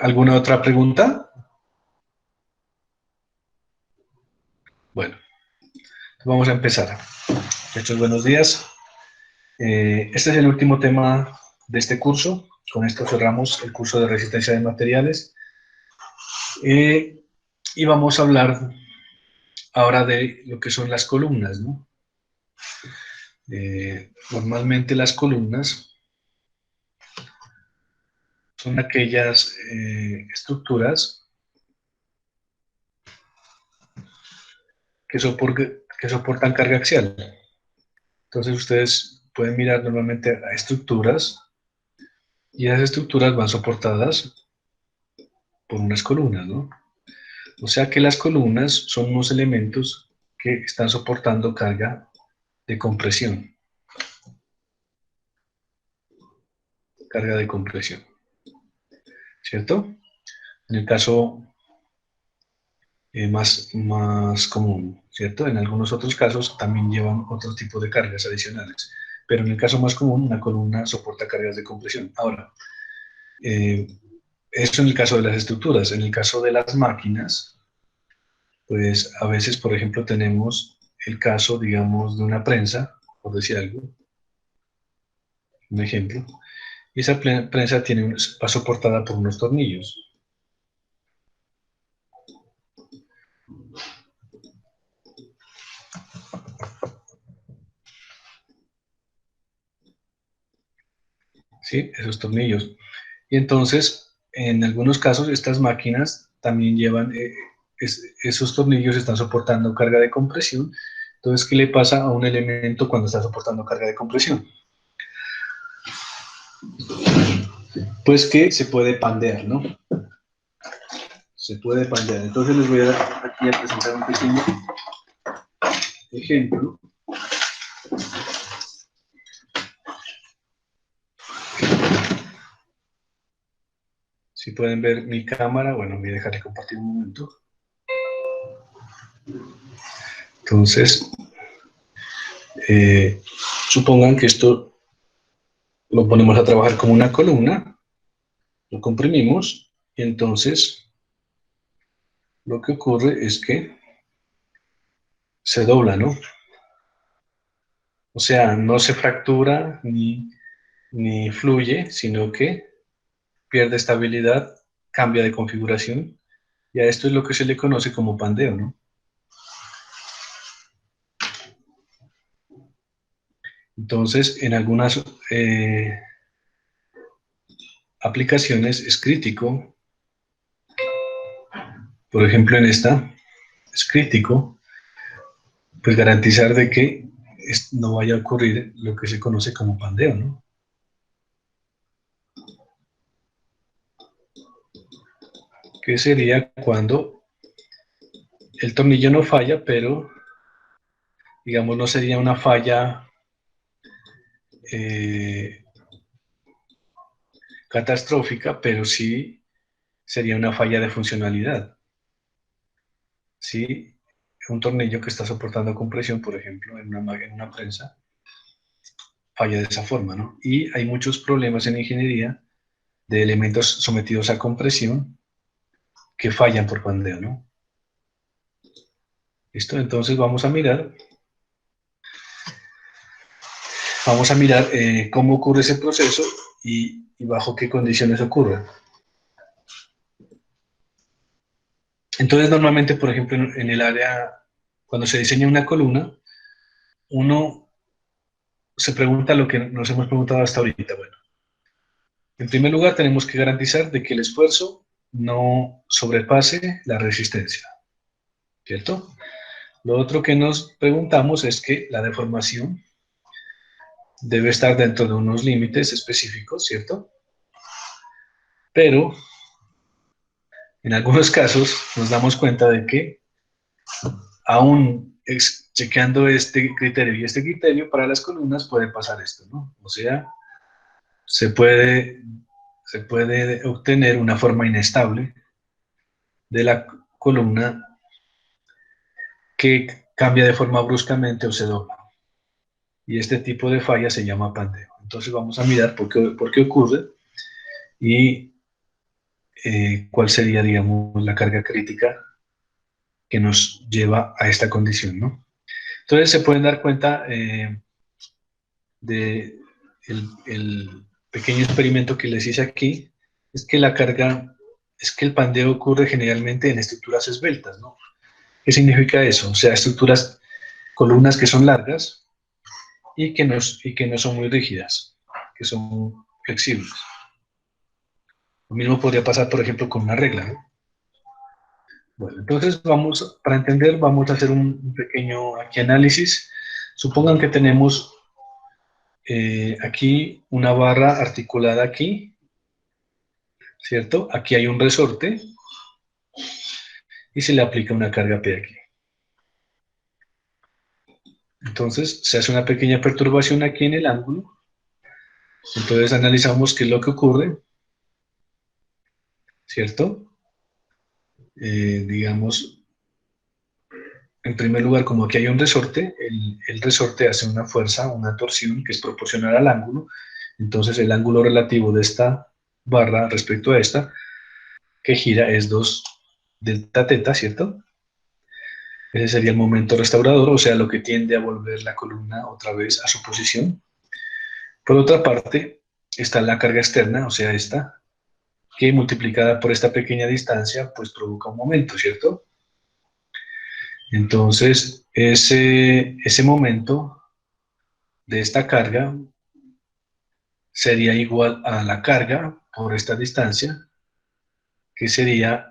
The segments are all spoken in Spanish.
¿Alguna otra pregunta? Bueno, vamos a empezar. Muchachos, buenos días. Este es el último tema de este curso. Con esto cerramos el curso de resistencia de materiales. Y vamos a hablar ahora de lo que son las columnas, ¿no? Normalmente las columnas son aquellas estructuras que soportan carga axial. Entonces ustedes pueden mirar normalmente a estructuras y esas estructuras van soportadas por unas columnas, ¿no? O sea que las columnas son unos elementos que están soportando carga de compresión. Carga de compresión, ¿cierto? En el caso más común, ¿cierto? En algunos otros casos también llevan otro tipo de cargas adicionales, pero en el caso más común, una columna soporta cargas de compresión. Ahora, eso en el caso de las estructuras. En el caso de las máquinas, pues a veces, por ejemplo, tenemos el caso, digamos, de una prensa, por decir algo, un ejemplo, y esa prensa va soportada por unos tornillos. ¿Sí? Esos tornillos. Y entonces, en algunos casos, estas máquinas también llevan, esos tornillos están soportando carga de compresión. Entonces, ¿qué le pasa a un elemento cuando está soportando carga de compresión? Pues que se puede pandear, ¿no? Se puede pandear. Entonces les voy a dar aquí a presentar un pequeño ejemplo. Si pueden ver mi cámara, bueno, voy a dejar de compartir un momento. Entonces, supongan que esto lo ponemos a trabajar como una columna, lo comprimimos y entonces lo que ocurre es que se dobla, ¿no? O sea, no se fractura ni fluye, sino que pierde estabilidad, cambia de configuración, y a esto es lo que se le conoce como pandeo, ¿no? Entonces, en algunas aplicaciones es crítico, por ejemplo en esta, es crítico, pues garantizar de que no vaya a ocurrir lo que se conoce como pandeo, ¿no? Que sería cuando el tornillo no falla, pero digamos no sería una falla eh, catastrófica, pero sí sería una falla de funcionalidad. Si un tornillo que está soportando compresión, por ejemplo, en una prensa, falla de esa forma, ¿no? Y hay muchos problemas en ingeniería de elementos sometidos a compresión que fallan por pandeo, ¿no? ¿Listo? Entonces vamos a mirar cómo ocurre ese proceso y bajo qué condiciones ocurre. Entonces, normalmente, por ejemplo, en el área, cuando se diseña una columna, uno se pregunta lo que nos hemos preguntado hasta ahorita. Bueno, en primer lugar, tenemos que garantizar de que el esfuerzo no sobrepase la resistencia, ¿cierto? Lo otro que nos preguntamos es que la deformación debe estar dentro de unos límites específicos, ¿cierto? Pero en algunos casos nos damos cuenta de que aún chequeando este criterio y este criterio para las columnas puede pasar esto, ¿no? O sea, se puede obtener una forma inestable de la columna que cambia de forma bruscamente o se dobla. Y este tipo de falla se llama pandeo. Entonces vamos a mirar por qué ocurre y cuál sería, digamos, la carga crítica que nos lleva a esta condición, ¿no? Entonces se pueden dar cuenta de el pequeño experimento que les hice aquí, es que la carga, es que el pandeo ocurre generalmente en estructuras esbeltas, ¿no? ¿Qué significa eso? O sea, estructuras, columnas que son largas y que no son muy rígidas, que son flexibles. Lo mismo podría pasar, por ejemplo, con una regla, ¿no? Bueno, entonces vamos, para entender, vamos a hacer un pequeño aquí análisis. Supongan que tenemos aquí una barra articulada aquí, ¿cierto? Aquí hay un resorte y se le aplica una carga P aquí. Entonces se hace una pequeña perturbación aquí en el ángulo. Entonces analizamos qué es lo que ocurre, ¿cierto? Digamos, en primer lugar, como aquí hay un resorte, el resorte hace una fuerza, una torsión que es proporcional al ángulo. Entonces el ángulo relativo de esta barra respecto a esta que gira es 2 delta teta, ¿cierto? Ese sería el momento restaurador, o sea, lo que tiende a volver la columna otra vez a su posición. Por otra parte, está la carga externa, o sea, esta, que multiplicada por esta pequeña distancia, pues provoca un momento, ¿cierto? Entonces, ese momento de esta carga sería igual a la carga por esta distancia, que sería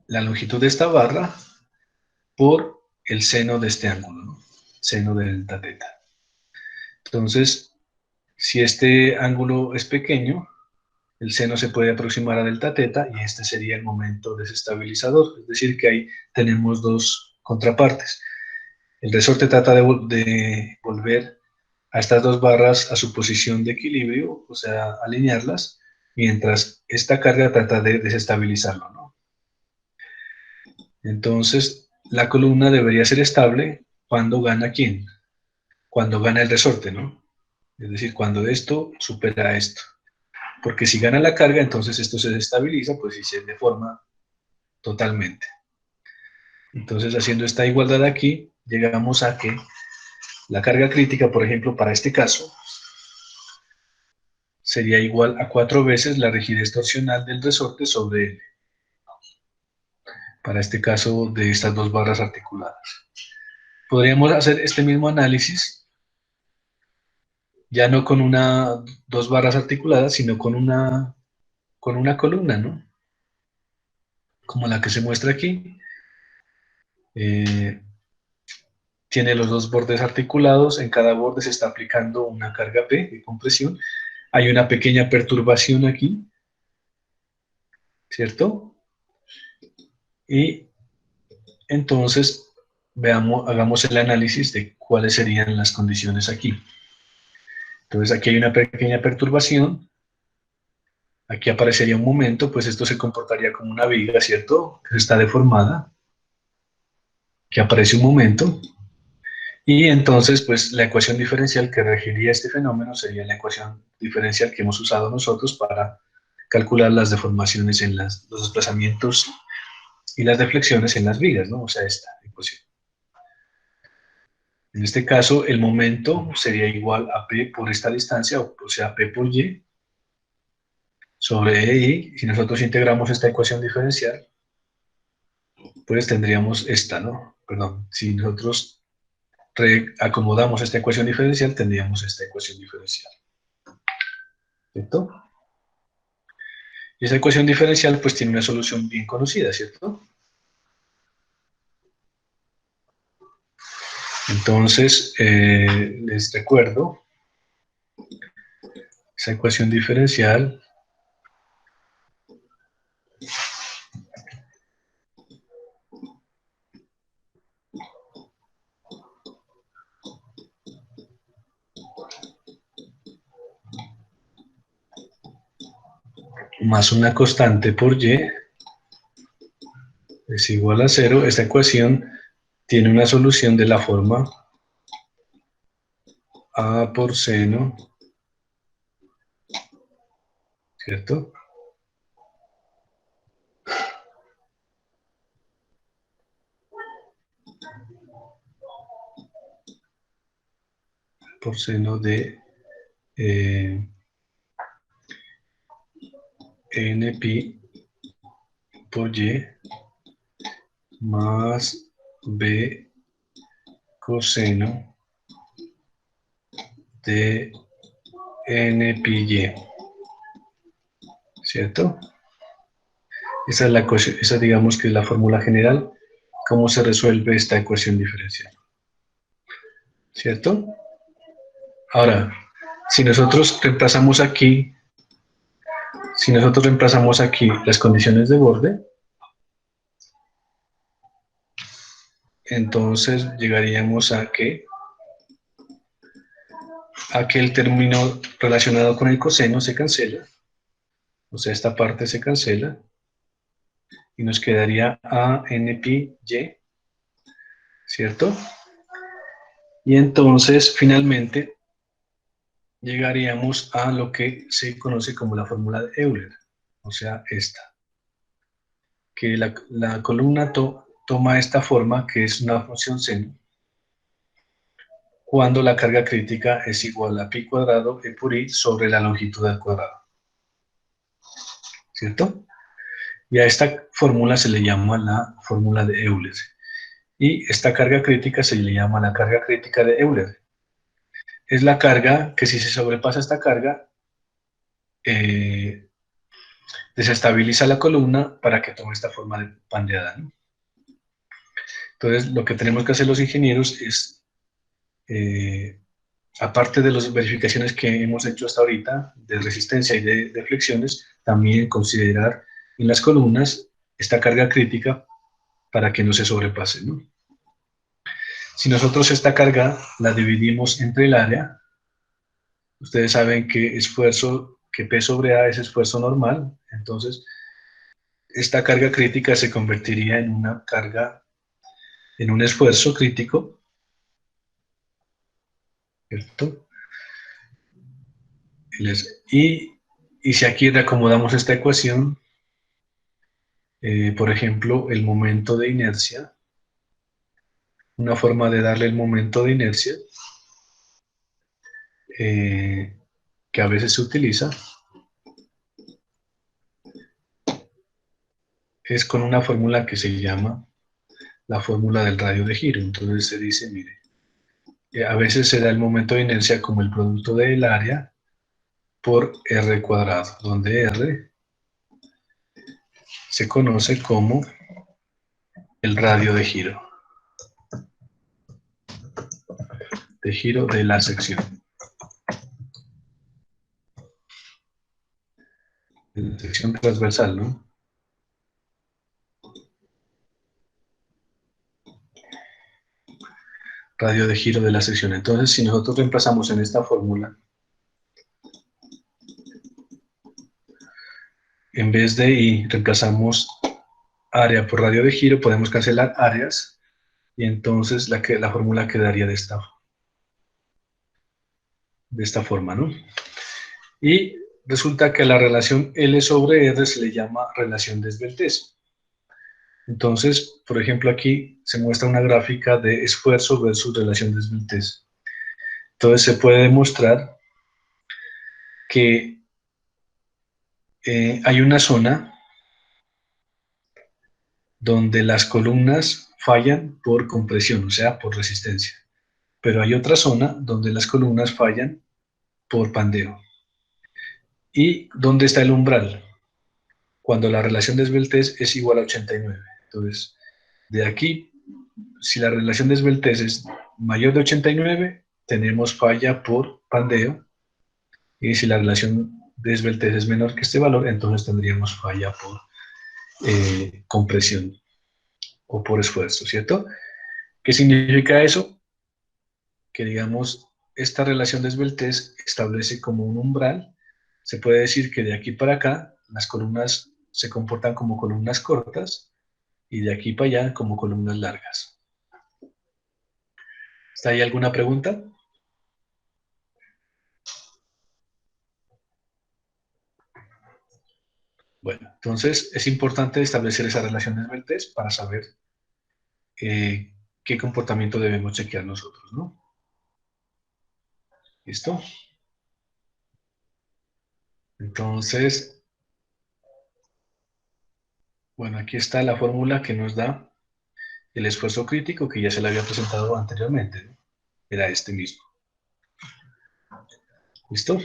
la longitud de esta barra por el seno de este ángulo, ¿no? Seno de delta teta. Entonces, si este ángulo es pequeño, el seno se puede aproximar a delta teta y este sería el momento desestabilizador. Es decir, que ahí tenemos dos contrapartes. El resorte trata de volver a estas dos barras a su posición de equilibrio, o sea, alinearlas, mientras esta carga trata de desestabilizarlo, ¿no? Entonces, la columna debería ser estable cuando gana ¿quién? Cuando gana el resorte, ¿no? Es decir, cuando esto supera esto. Porque si gana la carga, entonces esto se desestabiliza, pues y se deforma totalmente. Entonces, haciendo esta igualdad aquí, llegamos a que la carga crítica, por ejemplo, para este caso, sería igual a 4 veces la rigidez torsional del resorte sobre L, para este caso de estas dos barras articuladas. Podríamos hacer este mismo análisis, ya no con dos barras articuladas, sino con una columna, ¿no? Como la que se muestra aquí. Tiene los dos bordes articulados, en cada borde se está aplicando una carga P de compresión. Hay una pequeña perturbación aquí, ¿cierto? Y entonces hagamos el análisis de cuáles serían las condiciones aquí. Entonces aquí hay una pequeña perturbación, aquí aparecería un momento, pues esto se comportaría como una viga, ¿cierto? Que está deformada, que aparece un momento, y entonces pues la ecuación diferencial que regiría este fenómeno sería la ecuación diferencial que hemos usado nosotros para calcular las deformaciones en los desplazamientos y las deflexiones en las vigas, ¿no? O sea, esta ecuación. En este caso, el momento sería igual a P por esta distancia, o sea, P por Y, sobre EI. Si nosotros integramos esta ecuación diferencial, pues tendríamos esta, ¿no? Perdón, si nosotros reacomodamos esta ecuación diferencial, tendríamos esta ecuación diferencial. ¿Cierto? Y esa ecuación diferencial, pues tiene una solución bien conocida, ¿cierto? Entonces, les recuerdo, esa ecuación diferencial más una constante por Y es igual a 0. Esta ecuación tiene una solución de la forma A por seno, ¿cierto? por seno de n pi por y más b coseno de n pi y, ¿cierto? Esa digamos que es la fórmula general, cómo se resuelve esta ecuación diferencial, ¿cierto? Ahora, si nosotros reemplazamos aquí las condiciones de borde, entonces llegaríamos a que aquel término relacionado con el coseno se cancela, o sea, esta parte se cancela, y nos quedaría a n pi y, ¿cierto? Y entonces, finalmente, llegaríamos a lo que se conoce como la fórmula de Euler, o sea, esta, que la columna toma esta forma, que es una función seno, cuando la carga crítica es igual a pi cuadrado e por i sobre la longitud al cuadrado, ¿cierto? Y a esta fórmula se le llama la fórmula de Euler. Y esta carga crítica se le llama la carga crítica de Euler. Es la carga que, si se sobrepasa esta carga, desestabiliza la columna para que tome esta forma de pandeada, ¿no? Entonces, lo que tenemos que hacer los ingenieros es, aparte de las verificaciones que hemos hecho hasta ahorita, de resistencia y de flexiones, también considerar en las columnas esta carga crítica para que no se sobrepase, ¿no? Si nosotros esta carga la dividimos entre el área, ustedes saben que P sobre A es esfuerzo normal, entonces esta carga crítica se convertiría en una carga, en un esfuerzo crítico, ¿cierto? Y si aquí reacomodamos esta ecuación, por ejemplo, el momento de inercia, una forma de darle el momento de inercia, que a veces se utiliza, es con una fórmula que se llama la fórmula del radio de giro. Entonces se dice, mire, a veces se da el momento de inercia como el producto del área por r cuadrado, donde r se conoce como el radio de giro de la sección. De la sección transversal, ¿no? Radio de giro de la sección. Entonces, si nosotros reemplazamos en esta fórmula, en vez de i, reemplazamos área por radio de giro, podemos cancelar áreas, y entonces la fórmula quedaría de esta forma, ¿no? Y resulta que a la relación L sobre R se le llama relación de esbeltez. Entonces, por ejemplo, aquí se muestra una gráfica de esfuerzo versus relación de esbeltez. Entonces se puede demostrar que hay una zona donde las columnas fallan por compresión, o sea, por resistencia. Pero hay otra zona donde las columnas fallan por pandeo. ¿Y dónde está el umbral? Cuando la relación de esbeltez es igual a 89. Entonces, de aquí, si la relación de esbeltez es mayor de 89, tenemos falla por pandeo. Y si la relación de esbeltez es menor que este valor, entonces tendríamos falla por compresión o por esfuerzo, ¿cierto? ¿Qué significa eso? Que, digamos, esta relación de esbeltez establece como un umbral. Se puede decir que de aquí para acá las columnas se comportan como columnas cortas y de aquí para allá como columnas largas. ¿Está ahí alguna pregunta? Bueno, entonces es importante establecer esa relación de esbeltez para saber qué comportamiento debemos chequear nosotros, ¿no? ¿Listo? Entonces, bueno, aquí está la fórmula que nos da el esfuerzo crítico, que ya se le había presentado anteriormente, ¿no? Era este mismo. ¿Listo?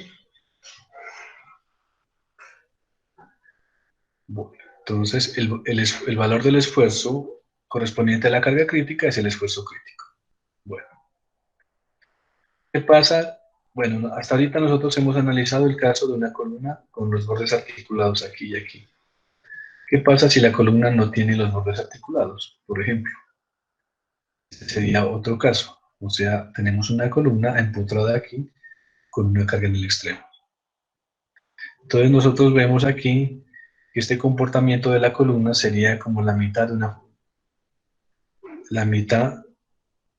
Bueno, entonces el valor del esfuerzo correspondiente a la carga crítica es el esfuerzo crítico. Bueno, ¿qué pasa? Bueno, hasta ahorita nosotros hemos analizado el caso de una columna con los bordes articulados aquí y aquí. ¿Qué pasa si la columna no tiene los bordes articulados? Por ejemplo, este sería otro caso. O sea, tenemos una columna empotrada aquí con una carga en el extremo. Entonces nosotros vemos aquí que este comportamiento de la columna sería como la mitad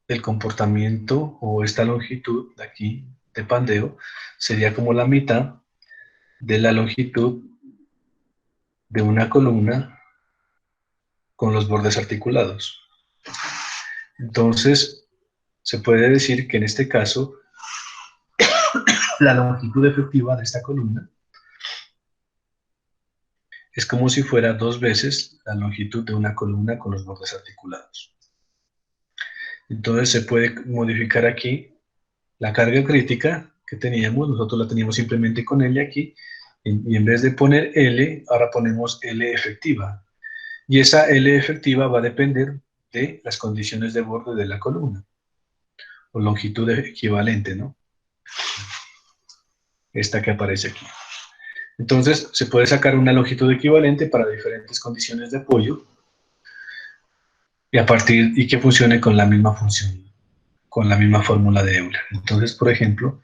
del comportamiento, o esta longitud de aquí de pandeo sería como la mitad de la longitud de una columna con los bordes articulados. Entonces, se puede decir que en este caso, la longitud efectiva de esta columna es como si fuera 2 veces la longitud de una columna con los bordes articulados. Entonces, se puede modificar aquí la carga crítica que teníamos, nosotros la teníamos simplemente con L aquí, y en vez de poner L, ahora ponemos L efectiva. Y esa L efectiva va a depender de las condiciones de borde de la columna, o longitud equivalente, ¿no? Esta que aparece aquí. Entonces, se puede sacar una longitud equivalente para diferentes condiciones de apoyo, y que funcione con la misma función, con la misma fórmula de Euler. Entonces, por ejemplo,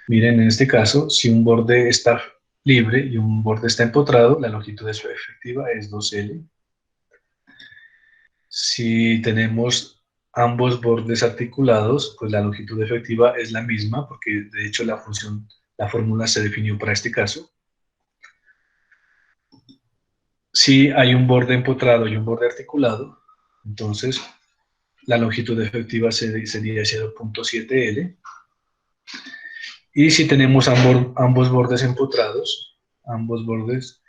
miren, en este caso, si un borde está libre y un borde está empotrado, la longitud de su efectiva es 2L. Si tenemos ambos bordes articulados, pues la longitud efectiva es la misma, porque de hecho la fórmula se definió para este caso. Si hay un borde empotrado y un borde articulado, entonces la longitud efectiva sería 0.7L. Y si tenemos ambos bordes empotrados, ambos bordes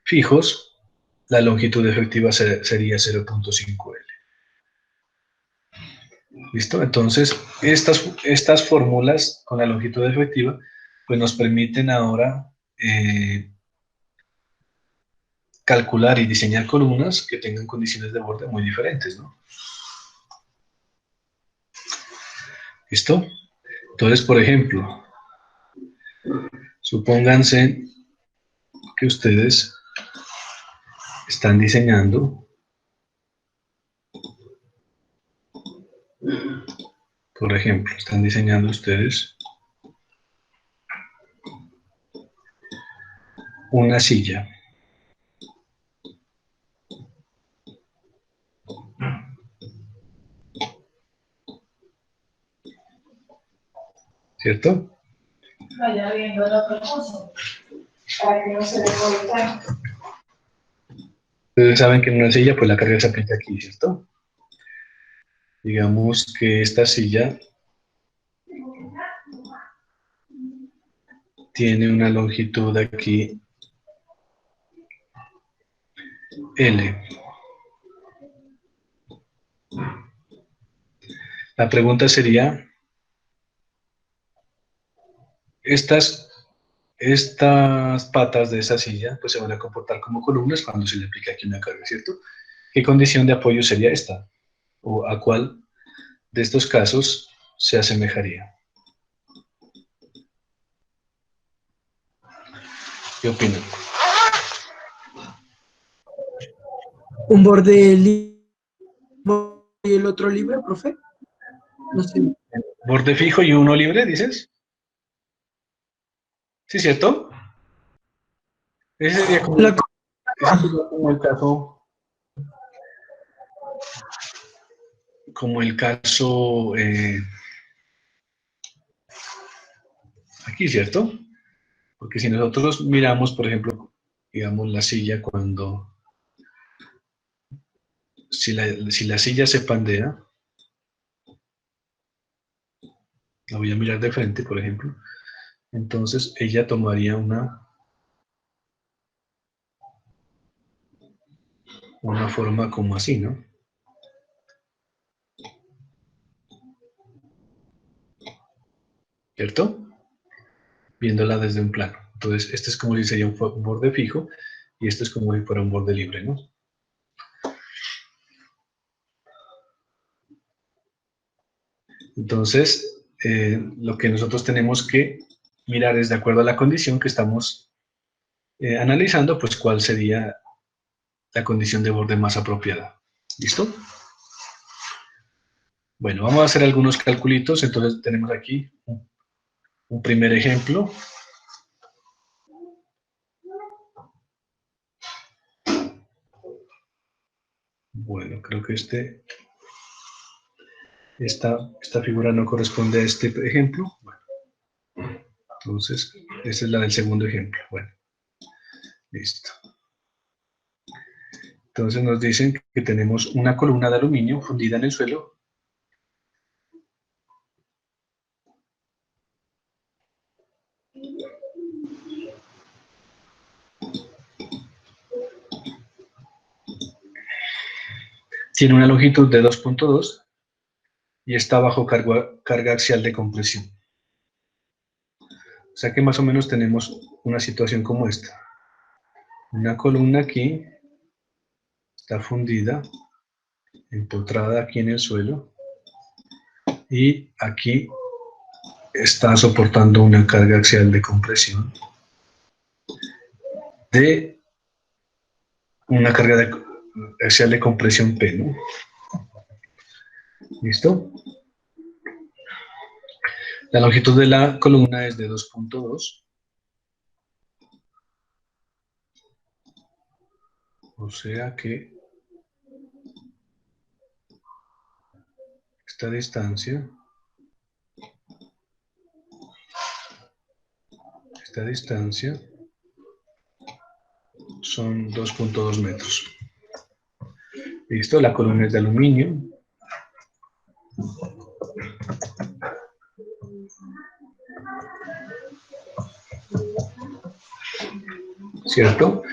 fijos, la longitud efectiva sería 0.5L. ¿Listo? Entonces, estas fórmulas con la longitud efectiva, pues nos permiten ahora calcular y diseñar columnas que tengan condiciones de borde muy diferentes, ¿no? ¿Listo? Entonces, por ejemplo, supónganse que ustedes están diseñando, por ejemplo, están diseñando ustedes una silla. ¿Cierto? Vaya viendo el otro cosa, para que no se le corte. Ustedes saben que en una silla, pues la carga se aplica aquí, ¿cierto? Digamos que esta silla tiene una longitud aquí L. La pregunta sería, estas patas de esa silla pues se van a comportar como columnas cuando se le aplique aquí una carga, ¿cierto? ¿Qué condición de apoyo sería esta? ¿O a cuál de estos casos se asemejaría? ¿Qué opinan? Un borde libre y el otro libre, profe. No sé. ¿Borde fijo y uno libre, dices? ¿Sí, cierto? Ese sería como el caso aquí, ¿cierto? Porque si nosotros miramos, por ejemplo, digamos la silla si la silla se pandea, la voy a mirar de frente, por ejemplo, entonces ella tomaría una forma como así, ¿no? ¿Cierto? Viéndola desde un plano. Entonces, este es como si sería un borde fijo y este es como si fuera un borde libre, ¿no? Entonces, lo que nosotros tenemos que mirar es de acuerdo a la condición que estamos analizando, pues cuál sería la condición de borde más apropiada. ¿Listo? Bueno, vamos a hacer algunos calculitos. Entonces tenemos aquí un primer ejemplo. Bueno, creo que esta figura no corresponde a este ejemplo. Bueno, entonces, esta es la del segundo ejemplo. Bueno, listo. Entonces nos dicen que tenemos una columna de aluminio fundida en el suelo. Tiene una longitud de 2.2 y está bajo carga axial de compresión. O sea que más o menos tenemos una situación como esta. Una columna aquí está fundida, empotrada aquí en el suelo, y aquí está soportando una carga axial de compresión de una carga axial de compresión P, ¿no? ¿Listo? La longitud de la columna es de 2.2, o sea que esta distancia son 2.2 metros. ¿Listo? La columna es de aluminio. ¿Cierto?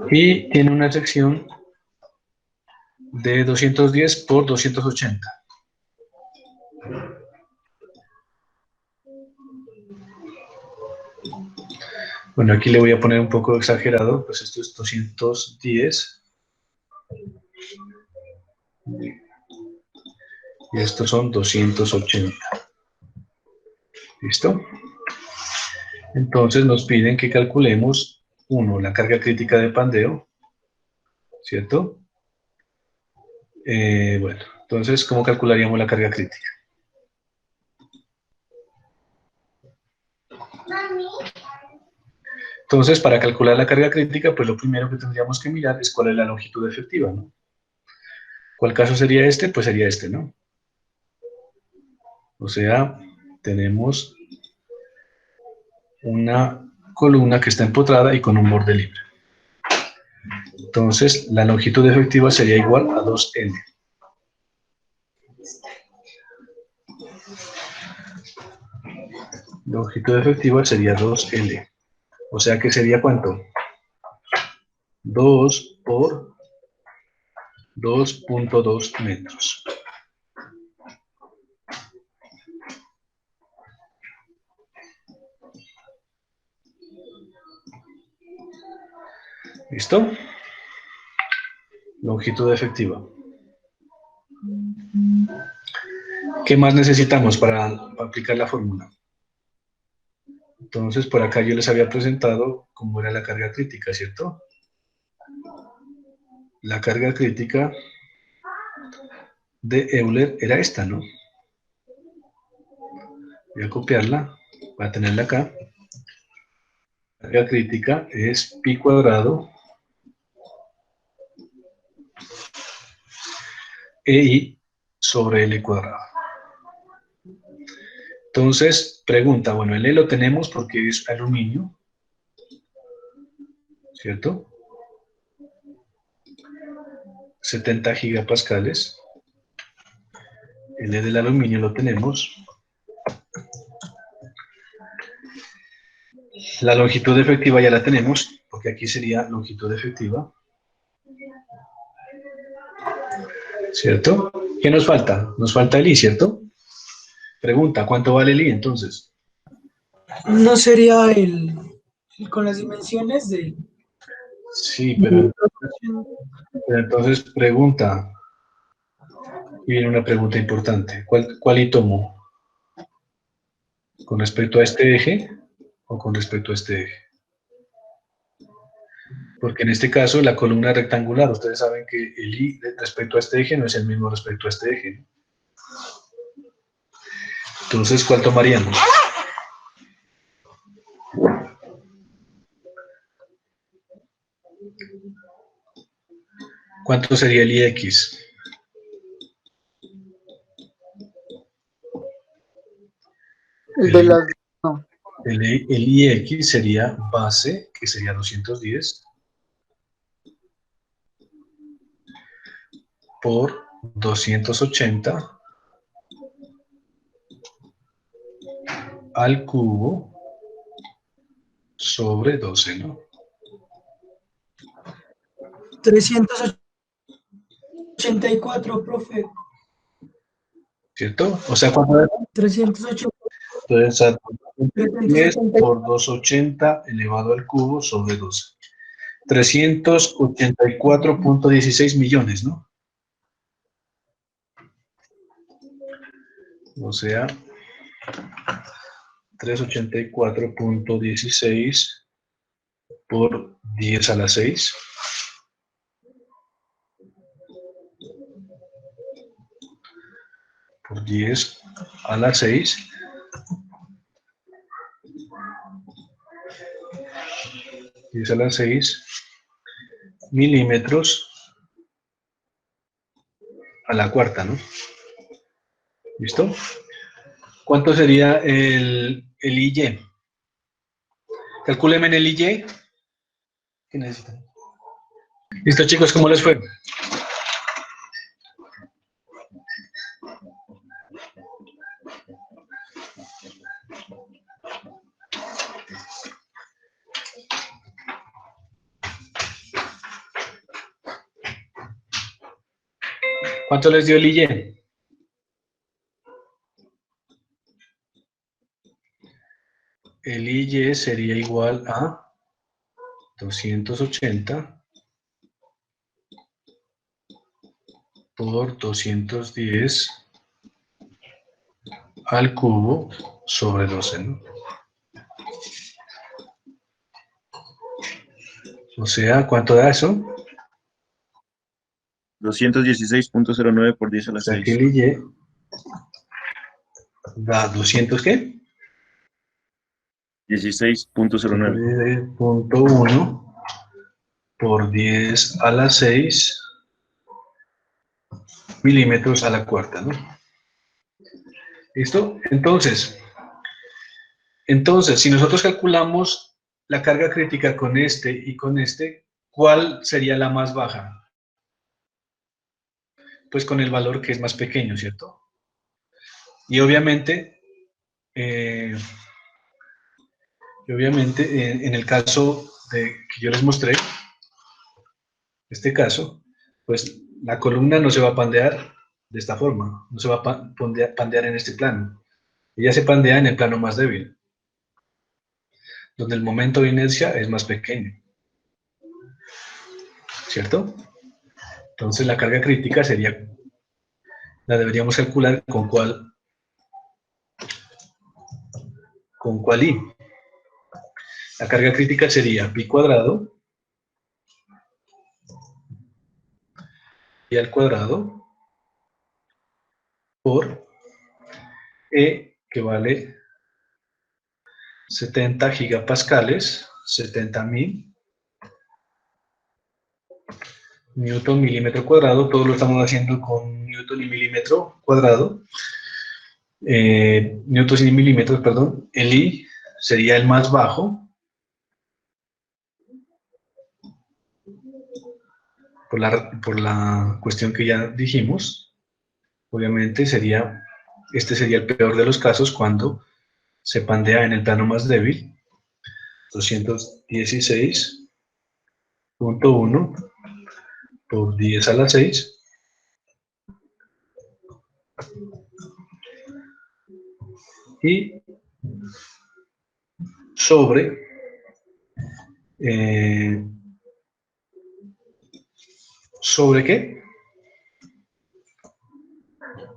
Y tiene una sección de 210 por 280. Bueno, aquí le voy a poner un poco exagerado, pues esto es 210. Y estos son 280. ¿Listo? Entonces nos piden que calculemos, uno, la carga crítica de pandeo, ¿cierto? Bueno, entonces, ¿cómo calcularíamos la carga crítica? Entonces, para calcular la carga crítica, pues lo primero que tendríamos que mirar es cuál es la longitud efectiva, ¿no? ¿Cuál caso sería este? Pues sería este, ¿no? O sea, tenemos una columna que está empotrada y con un borde libre. Entonces, la longitud efectiva sería igual a 2L. Longitud efectiva sería 2L. O sea que sería ¿cuánto? 2 por 2.2 metros. ¿Listo? Longitud efectiva. ¿Qué más necesitamos para aplicar la fórmula? Entonces, por acá yo les había presentado cómo era la carga crítica, ¿cierto? La carga crítica de Euler era esta, ¿no? Voy a copiarla, voy a tenerla acá. La carga crítica es pi cuadrado EI sobre L cuadrado. Entonces, pregunta, bueno, el E lo tenemos porque es aluminio, ¿cierto? 70 gigapascales. El E del aluminio lo tenemos. La longitud efectiva ya la tenemos, porque aquí sería longitud efectiva. ¿Cierto? ¿Qué nos falta? Nos falta el I, ¿cierto? Pregunta, ¿cuánto vale el I entonces? ¿No sería con las dimensiones Sí, de pero entonces pregunta, y viene una pregunta importante. ¿Cuál I tomo? ¿Con respecto a este eje o con respecto a este eje? Porque en este caso la columna rectangular, ustedes saben que el I respecto a este eje no es el mismo respecto a este eje. Entonces, ¿cuál tomaríamos? ¿Cuánto sería el IX? el de El, las... No, el IX sería base, que sería 210, por 280 al cubo sobre 12, ¿no? 384, profe. ¿Cierto? O sea, ¿cuánto es? 380, Entonces, 10 por 384. 280 elevado al cubo sobre 12. 384.16 millones, ¿no? O sea, 384.16 por 10 a la 6 por 10 a la 6 10 a la 6 milímetros a la cuarta, ¿no? ¿Listo? ¿Cuánto sería el IY? Calcúleme en el IY. ¿Qué necesitan? Listo, chicos, ¿cómo les fue? ¿Cuánto les dio el IY? El IY sería igual a 280 por 210 al cubo sobre 12, ¿no? O sea, ¿cuánto da eso? 216.09 por 10 a O la sea que 6. el IY da 200, ¿qué? 16.09. 16.1 por 10 a la 6 milímetros a la cuarta, ¿no? ¿Listo? Entonces, si nosotros calculamos la carga crítica con este y con este, ¿cuál sería la más baja? Pues con el valor que es más pequeño, ¿cierto? Y obviamente, eh, en el caso que yo les mostré, este caso, pues la columna no se va a pandear de esta forma, no se va a pandear en este plano. Ella se pandea en el plano más débil, donde el momento de inercia es más pequeño, ¿cierto? Entonces la carga crítica la deberíamos calcular con cuál I. La carga crítica sería pi cuadrado y al cuadrado por E, que vale 70 gigapascales, 70.000 newton milímetro cuadrado. Todo lo estamos haciendo con newton y milímetro cuadrado. Newtons y milímetros, perdón. El I sería el más bajo por la cuestión que ya dijimos. Obviamente este sería el peor de los casos cuando se pandea en el plano más débil. 216.1 por 10 a la 6 y sobre ¿sobre qué?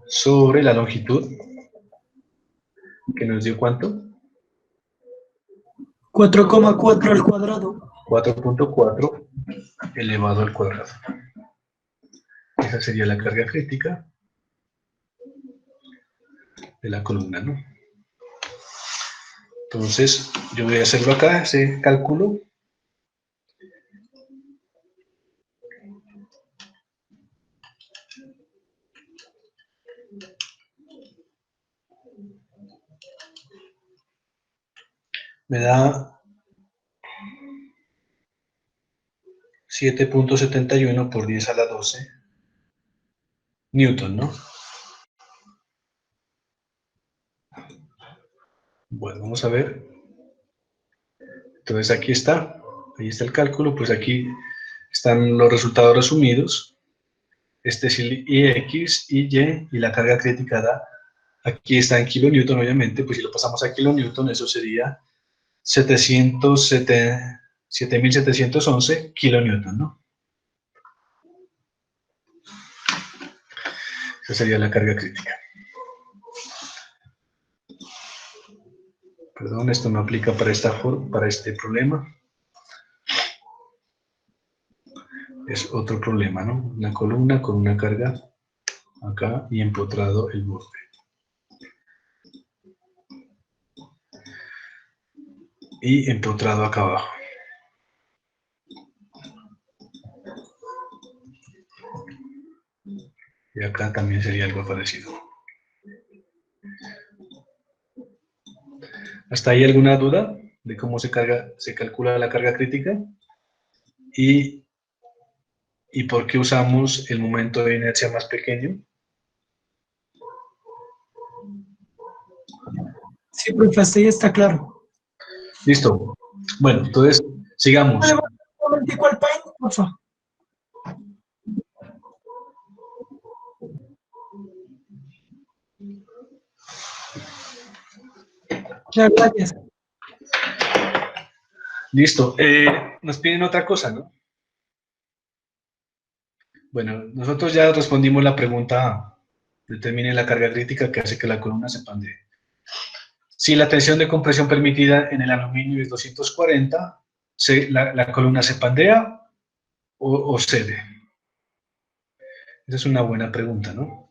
Sobre la longitud, que nos dio ¿cuánto? 4,4 al cuadrado. 4.4 elevado al cuadrado. Esa sería la carga crítica de la columna, ¿no? Entonces, yo voy a hacerlo acá, ese cálculo. Me da 7.71 por 10 a la 12 Newton, ¿no? Bueno, vamos a ver. Entonces aquí está, ahí está el cálculo, pues aquí están los resultados resumidos. Este es el X, Y y la carga crítica da. Aquí está en kilonewton, obviamente, pues si lo pasamos a kilonewton, eso sería 7.711 kilonewton, ¿no? Esa sería la carga crítica. Perdón, esto no aplica para este problema. Es otro problema, ¿no? Una columna con una carga acá y empotrado el borde. Y empotrado acá abajo. Y acá también sería algo parecido. ¿Hasta ahí alguna duda de cómo se calcula la carga crítica? ¿Y por qué usamos el momento de inercia más pequeño? Sí, profe, hasta ahí está claro. Listo. Bueno, entonces, sigamos. ¿Puede volver un momentico al Paint, por favor? Muchas gracias. Listo. Nos piden otra cosa, ¿no? Bueno, nosotros ya respondimos la pregunta A. Determine la carga crítica que hace que la columna se pandee. Si la tensión de compresión permitida en el aluminio es 240, la columna se pandea o cede. Esa es una buena pregunta, ¿no?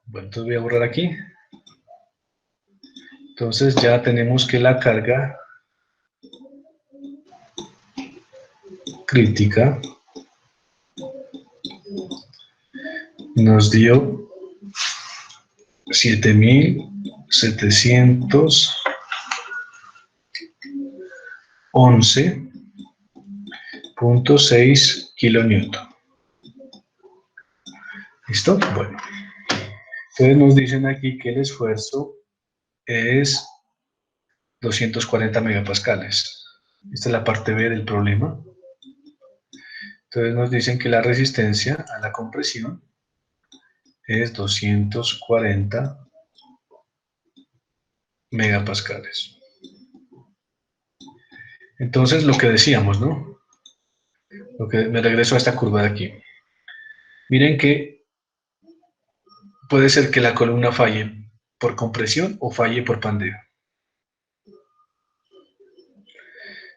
Bueno, entonces voy a borrar aquí. Entonces ya tenemos que la carga crítica nos dio 7.711.6 kilonewton. ¿Listo? Bueno. Entonces nos dicen aquí que el esfuerzo es 240 megapascales. Esta es la parte B del problema. Entonces nos dicen que la resistencia a la compresión es 240 megapascales. Entonces lo que decíamos, ¿no? Me regreso a esta curva de aquí. Miren que puede ser que la columna falle por compresión o falle por pandeo.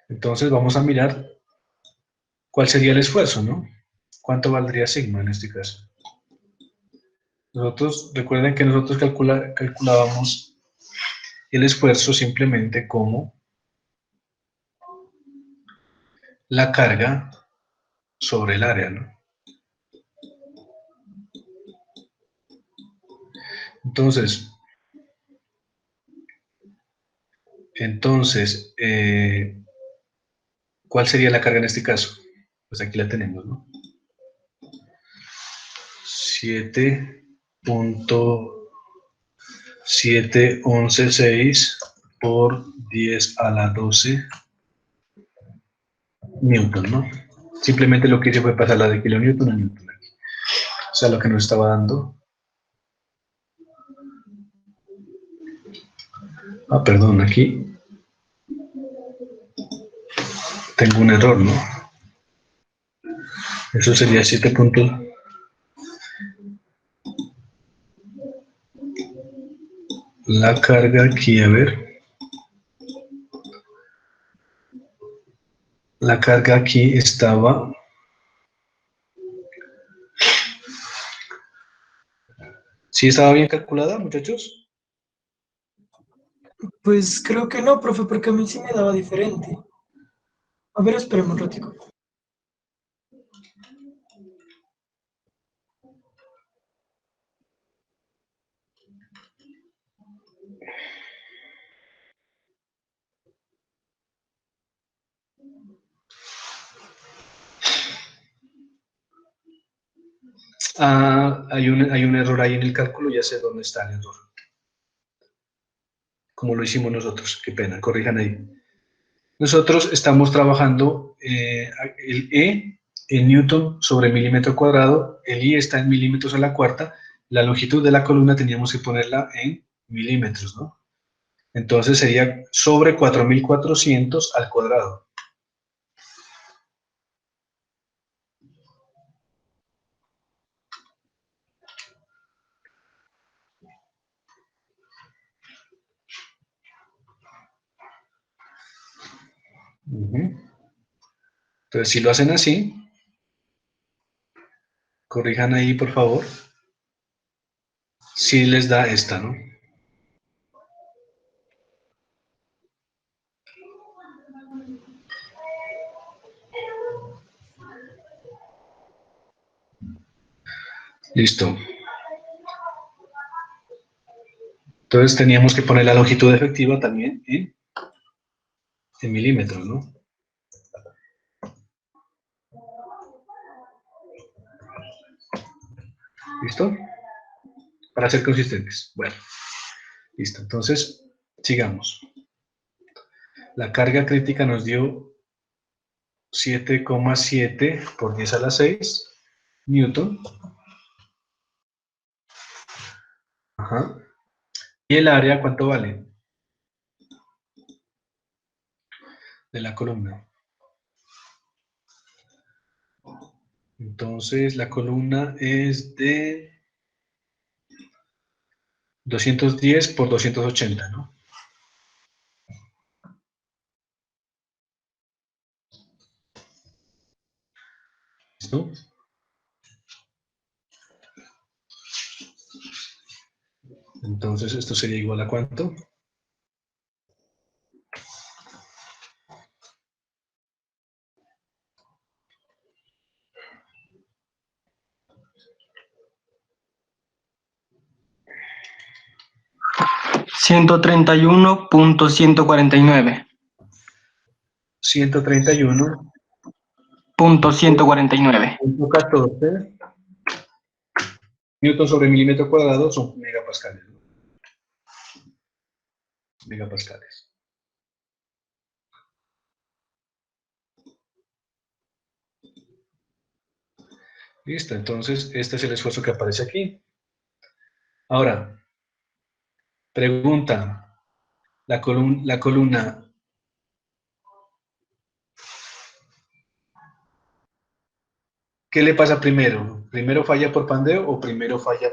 Entonces vamos a mirar cuál sería el esfuerzo, ¿no? ¿Cuánto valdría sigma en este caso? Recuerden que nosotros calculábamos el esfuerzo simplemente como la carga sobre el área, ¿no? Entonces, ¿cuál sería la carga en este caso? Pues aquí la tenemos, ¿no? 7.7116 por 10 a la 12 newton, ¿no? Simplemente lo que hice fue pasar la de kilonewton a newton. O sea, lo que nos estaba dando. Ah, perdón, aquí tengo un error, ¿no? Eso sería 7 puntos. La carga aquí, a ver. La carga aquí estaba. ¿Sí estaba bien calculada, muchachos? Pues creo que no, profe, porque a mí sí me daba diferente. A ver, esperemos un ratico. Ah, hay un error ahí en el cálculo, ya sé dónde está el error. Como lo hicimos nosotros, qué pena, corrijan ahí. Nosotros estamos trabajando el E en newton sobre milímetro cuadrado, el I está en milímetros a la cuarta, la longitud de la columna teníamos que ponerla en milímetros, ¿no? Entonces sería sobre 4.400 al cuadrado. Ujú. Entonces, si lo hacen así, corrijan ahí, por favor, si les da esta, ¿no? Listo. Entonces teníamos que poner la longitud efectiva también en milímetros, ¿no? ¿Listo? Para ser consistentes. Bueno, listo. Entonces, sigamos. La carga crítica nos dio 7,7 por 10 a la 6 newton. Ajá. ¿Y el área cuánto vale? De la columna. Entonces, la columna es de 210 por 280, ¿no? ¿Listo? Entonces, esto sería igual a ¿cuánto? 131.149. 131.149 punto 149. newton sobre milímetro cuadrado son megapascales, ¿no? Megapascales. Listo, entonces este es el esfuerzo que aparece aquí. Ahora, pregunta, la columna, ¿qué le pasa primero? ¿Primero falla por pandeo o primero falla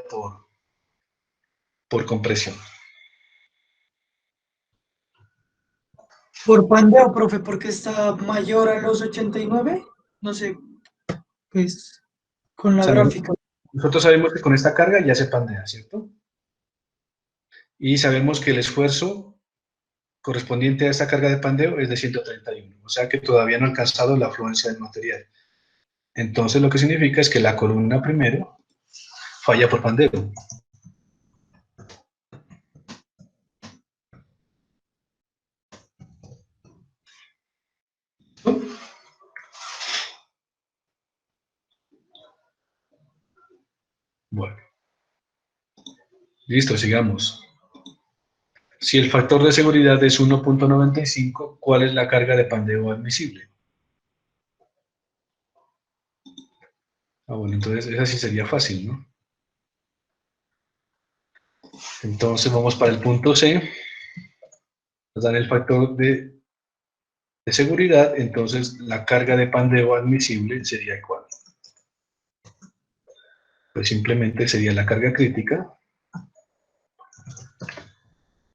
por compresión? Por pandeo, profe, porque está mayor a los 89. No sé, pues con la Sabemos- gráfica. nosotros sabemos que con esta carga ya se pandea, ¿cierto? Y sabemos que el esfuerzo correspondiente a esta carga de pandeo es de 131, o sea que todavía no ha alcanzado la afluencia del material. Entonces lo que significa es que la columna primero falla por pandeo. Bueno, listo, sigamos. Si el factor de seguridad es 1.95, ¿cuál es la carga de pandeo admisible? Bueno, entonces esa sí sería fácil, ¿no? Entonces vamos para el punto C. Nos dan el factor de seguridad, entonces la carga de pandeo admisible sería ¿cuál? Pues simplemente sería la carga crítica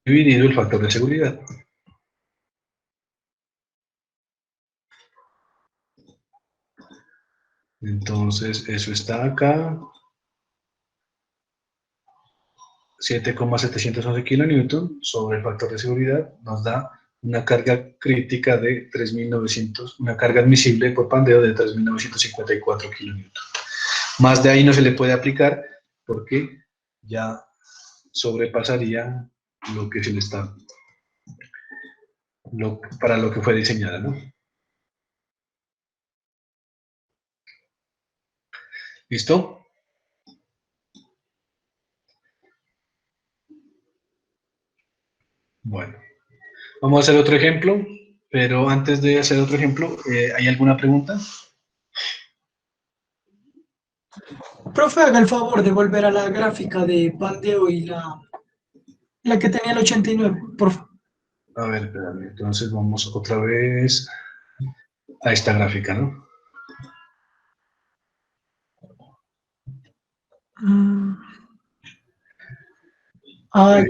dividido el factor de seguridad. Entonces eso está acá. 7,711 kilonewton sobre el factor de seguridad nos da una carga crítica de 3.900, una carga admisible por pandeo de 3.954 kilonewton. Más de ahí no se le puede aplicar porque ya sobrepasaría lo que se le está, para lo que fue diseñada, ¿no? ¿Listo? Bueno, vamos a hacer otro ejemplo, pero antes de hacer otro ejemplo, ¿hay alguna pregunta? Profe, haga el favor de volver a la gráfica de pandeo y la que tenía el 89, por favor. A ver, espérame, entonces vamos otra vez a esta gráfica, ¿no?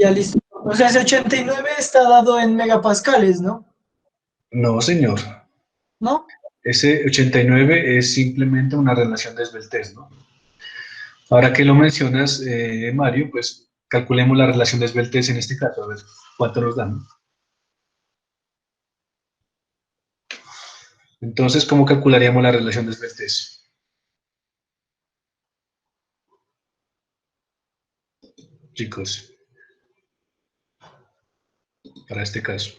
Ya listo. O sea, ese 89 está dado en megapascales, ¿no? No, señor. ¿No? Ese 89 es simplemente una relación de esbeltez, ¿no? Ahora que lo mencionas, Mario, pues calculemos la relación de esbeltez en este caso, a ver cuánto nos dan. Entonces, ¿cómo calcularíamos la relación de esbeltez? Chicos, para este caso.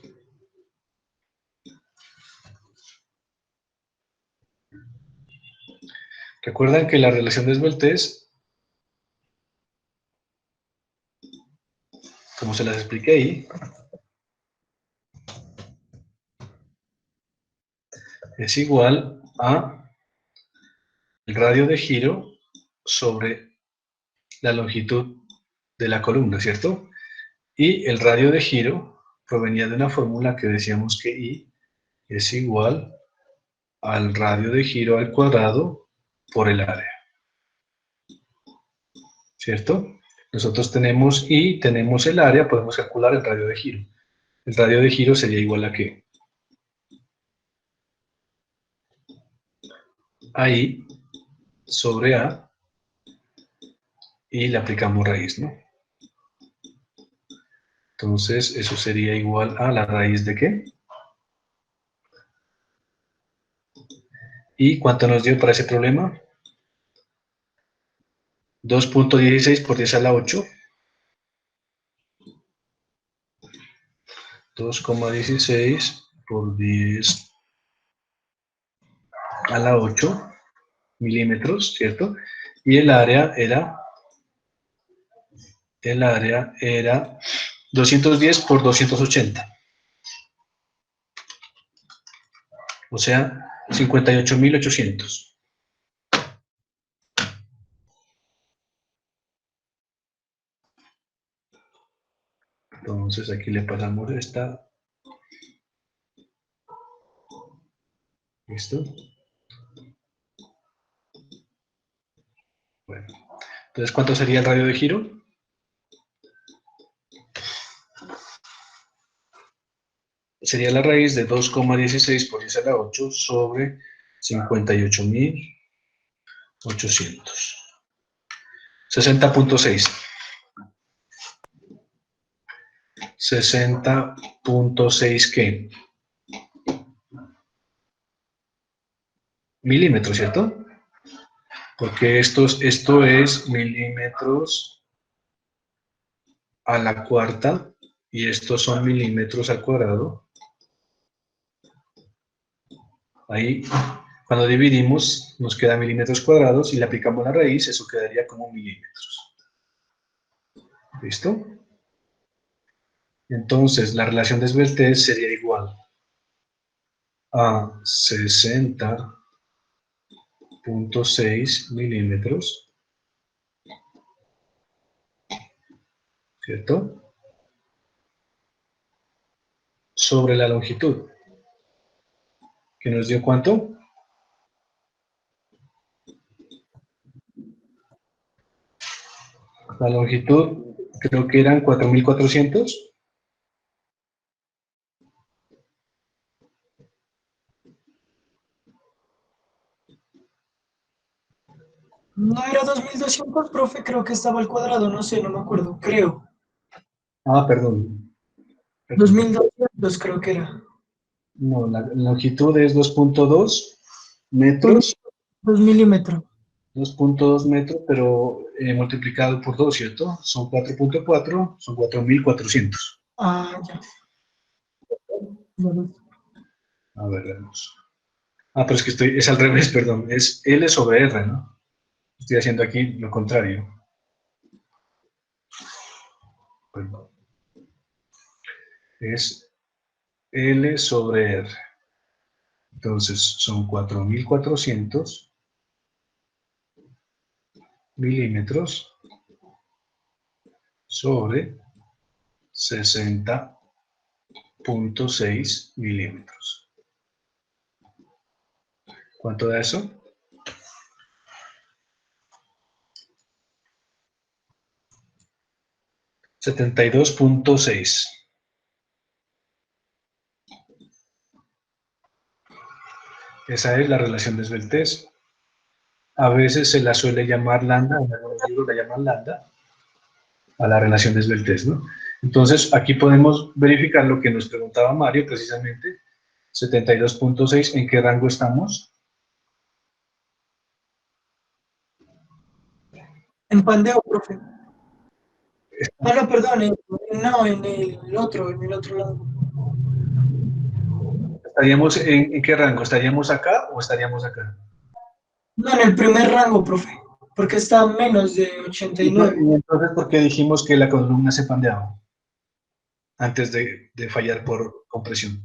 Recuerdan que la relación de esbeltez, como se las expliqué ahí, es igual a el radio de giro sobre la longitud de la columna, ¿cierto? Y el radio de giro provenía de una fórmula que decíamos que I es igual al radio de giro al cuadrado por el área, ¿cierto? Nosotros tenemos I, tenemos el área, podemos calcular el radio de giro. El radio de giro sería igual a ¿qué? A I sobre A, y le aplicamos raíz, ¿no? Entonces, eso sería igual a la raíz de ¿qué? ¿Y cuánto nos dio para ese problema? 2.16 por 10 a la 8. 2,16 por 10 a la 8 milímetros, ¿cierto? Y el área era 210 por 280. O sea, 58.800. Entonces aquí le pasamos esta. ¿Listo? Bueno. Entonces, ¿cuánto sería el radio de giro? Sería la raíz de 2,16 por 10 a la 8 sobre 58.800. 60.6. 60.6 ¿qué? Milímetros, ¿cierto? Porque esto es milímetros a la cuarta y estos son milímetros al cuadrado. Ahí, cuando dividimos, nos queda milímetros cuadrados y le aplicamos la raíz, eso quedaría como milímetros. ¿Listo? Entonces, la relación de esbeltez sería igual a 60.6 milímetros, ¿cierto? Sobre la longitud, que nos dio ¿cuánto? La longitud creo que eran 4.400. No era 2200, profe, creo que estaba al cuadrado, no sé, no me acuerdo, creo. Ah, perdón. 2200 creo que era. No, la longitud es 2.2 Dos, metros, 2 milímetros. 2.2 metros, pero multiplicado por 2, ¿cierto? Son 4.4, son 4.400. Ah, ya. Bueno, A ver, veamos. Ah, pero es que es al revés, perdón. Es L sobre R, ¿no? Estoy haciendo aquí lo contrario. Perdón. Es L sobre R. Entonces, son 4.400 milímetros sobre 60.6 milímetros. ¿Cuánto da eso? 72.6. Esa es la relación de esbeltez. A veces se la suele llamar lambda, en algunos libros la llaman lambda, a la relación de esbeltez, ¿no? Entonces, aquí podemos verificar lo que nos preguntaba Mario, precisamente, 72.6, ¿en qué rango estamos? en Pandeo, profe. Ah, no, perdón, no, en el otro lado. ¿Estaríamos en qué rango? ¿Estaríamos acá o estaríamos acá? No, en el primer rango, profe, porque está menos de Y 89. entonces, ¿por qué dijimos que la columna se pandeaba antes de fallar por compresión?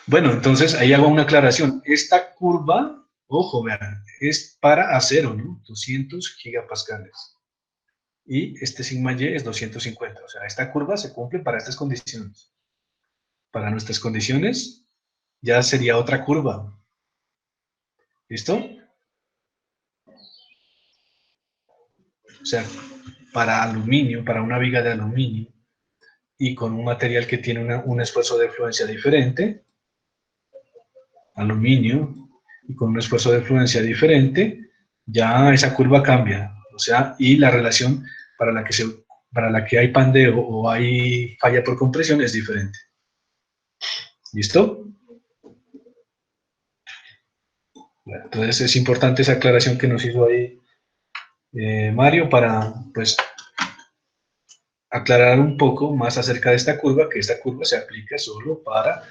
Bueno, entonces ahí hago una aclaración. Esta curva, ojo, vean, es para acero, ¿no? 200 gigapascales. Y este sigma y es 250. O sea, esta curva se cumple para estas condiciones. Para nuestras condiciones ya sería otra curva. ¿Listo? O sea, para aluminio, para una viga de aluminio, y con un material que tiene un esfuerzo de fluencia diferente, aluminio, y con un esfuerzo de fluencia diferente, ya esa curva cambia. O sea, y la relación para la que hay pandeo o hay falla por compresión es diferente. ¿Listo? Bueno, entonces es importante esa aclaración que nos hizo ahí Mario para, pues, aclarar un poco más acerca de esta curva, que esta curva se aplica solo para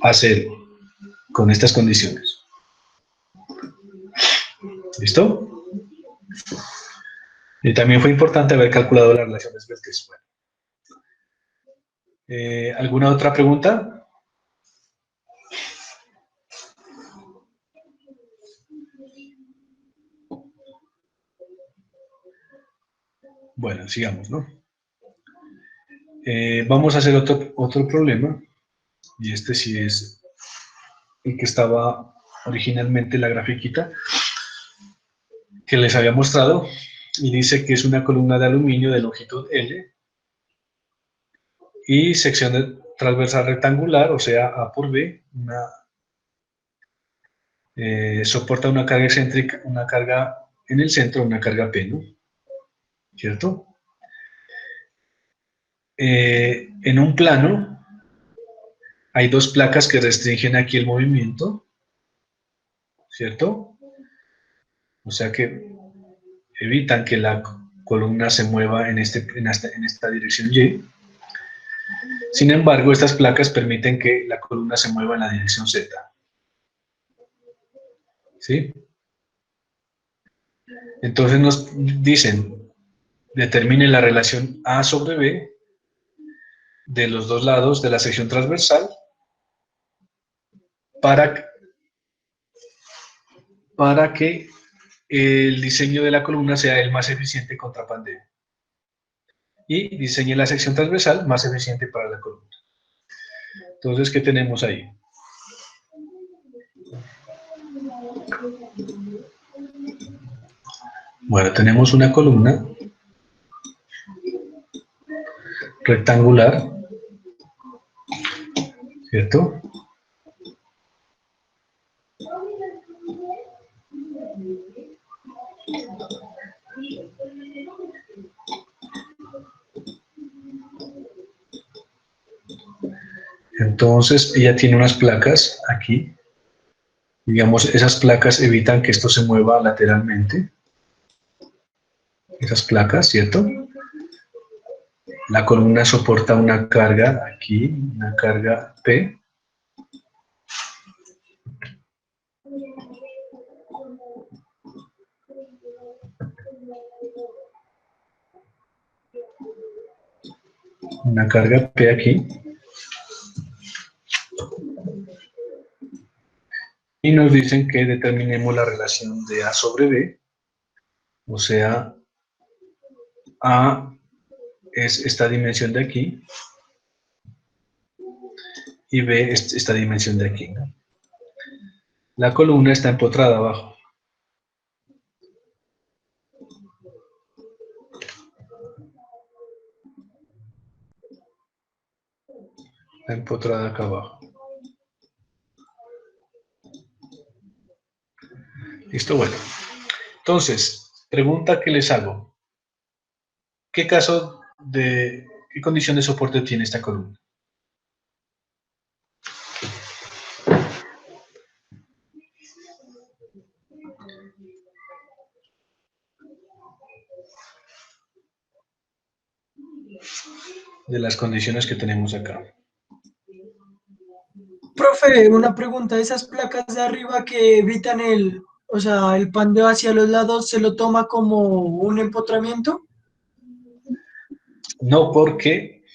acero, con estas condiciones. ¿Listo? Y también fue importante haber calculado las relaciones Beltrés. Bueno. ¿Alguna otra pregunta? Bueno, sigamos, ¿no? Vamos a hacer otro problema, y este sí es el que estaba originalmente en la grafiquita que les había mostrado, y dice que es una columna de aluminio de longitud L y sección transversal rectangular, o sea, A por B, soporta una carga excéntrica, una carga en el centro, una carga P, ¿no? ¿Cierto? En un plano hay dos placas que restringen aquí el movimiento, ¿cierto? O sea que evitan que la columna se mueva en esta dirección Y. Sin embargo, estas placas permiten que la columna se mueva en la dirección Z. ¿sí? Entonces nos dicen, determine la relación A sobre B de los dos lados de la sección transversal para que el diseño de la columna sea el más eficiente contra pandemia. Y diseñe la sección transversal más eficiente para la columna. Entonces, ¿qué tenemos ahí? Bueno, tenemos una columna rectangular, ¿cierto? Entonces, ella tiene unas placas aquí. Digamos, esas placas evitan que esto se mueva lateralmente. Esas placas, ¿cierto? La columna soporta una carga aquí, una carga P. Una carga P aquí. Y nos dicen que determinemos la relación de A sobre B. O sea, A es esta dimensión de aquí. Y B es esta dimensión de aquí, ¿no? La columna está empotrada abajo. Está empotrada acá abajo. Listo, bueno. Entonces, pregunta que les hago. ¿Qué condición de soporte tiene esta columna? De las condiciones que tenemos acá. Profe, una pregunta, esas placas de arriba que evitan o sea, el pandeo hacia los lados, ¿se lo toma como un empotramiento? No, porque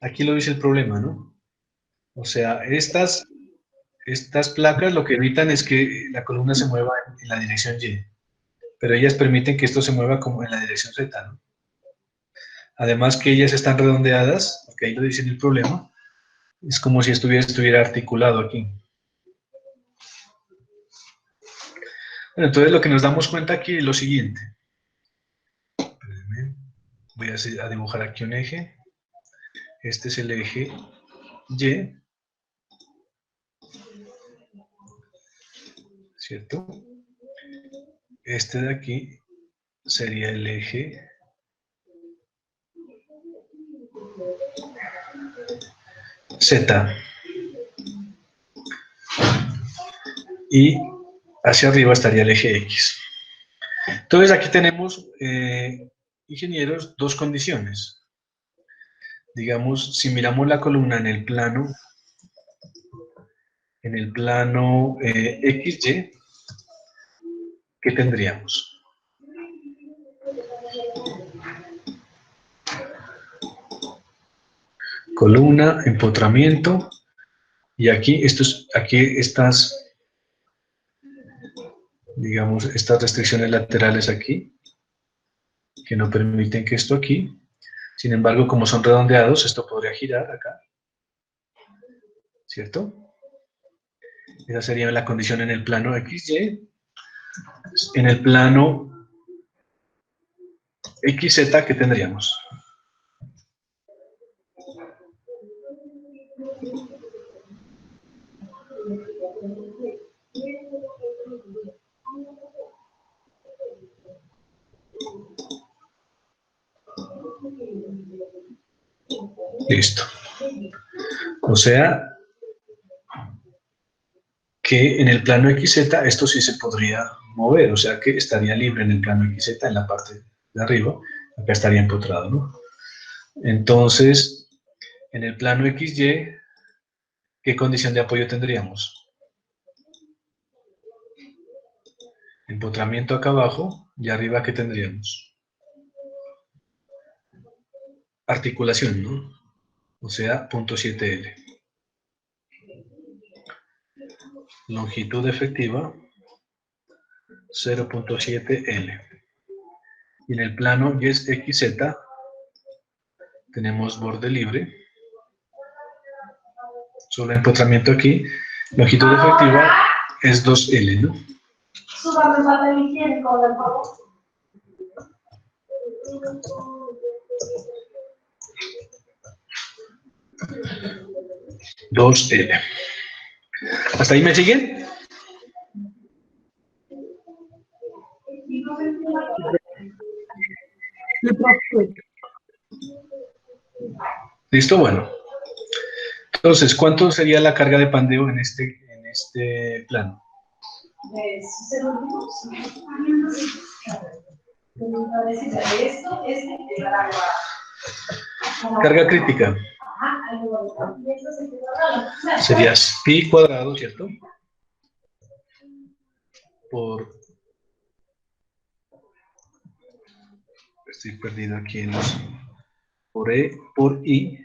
aquí lo dice el problema, ¿no? O sea, estas placas lo que evitan es que la columna se mueva en la dirección Y, pero ellas permiten que esto se mueva como en la dirección Z, ¿no? Además que ellas están redondeadas, porque ahí lo dice en el problema, es como si estuviera articulado aquí. Bueno, entonces lo que nos damos cuenta aquí es lo siguiente. Voy a dibujar aquí un eje. Este es el eje Y, ¿cierto? Este de aquí sería el eje Z. Y hacia arriba estaría el eje X. Entonces aquí tenemos, ingenieros, dos condiciones. Digamos, si miramos la columna en el plano XY, ¿qué tendríamos? Columna, empotramiento, y aquí digamos, estas restricciones laterales aquí, que no permiten que esto aquí, sin embargo, como son redondeados, esto podría girar acá, ¿cierto? Esa sería la condición en el plano XY. En el plano XZ, ¿qué tendríamos? Listo. O sea, que en el plano XZ esto sí se podría mover, o sea que estaría libre en el plano XZ, en la parte de arriba, acá estaría empotrado, ¿no? Entonces, en el plano XY, ¿qué condición de apoyo tendríamos? Empotramiento acá abajo, y arriba, ¿qué tendríamos? Articulación, ¿no? O sea, 0.7L. Longitud efectiva, 0.7L. Y en el plano y es XZ, tenemos borde libre. Solo empotramiento aquí. Longitud efectiva es 2L, ¿no? Súbame para el higiénico, por favor. 2L. ¿Hasta ahí me siguen? Sí, profe. ¿Listo? Bueno. Entonces, ¿cuánto sería la carga de pandeo en este plano? Carga crítica. Sería pi cuadrado, ¿cierto? Estoy perdido aquí en los... Por E por I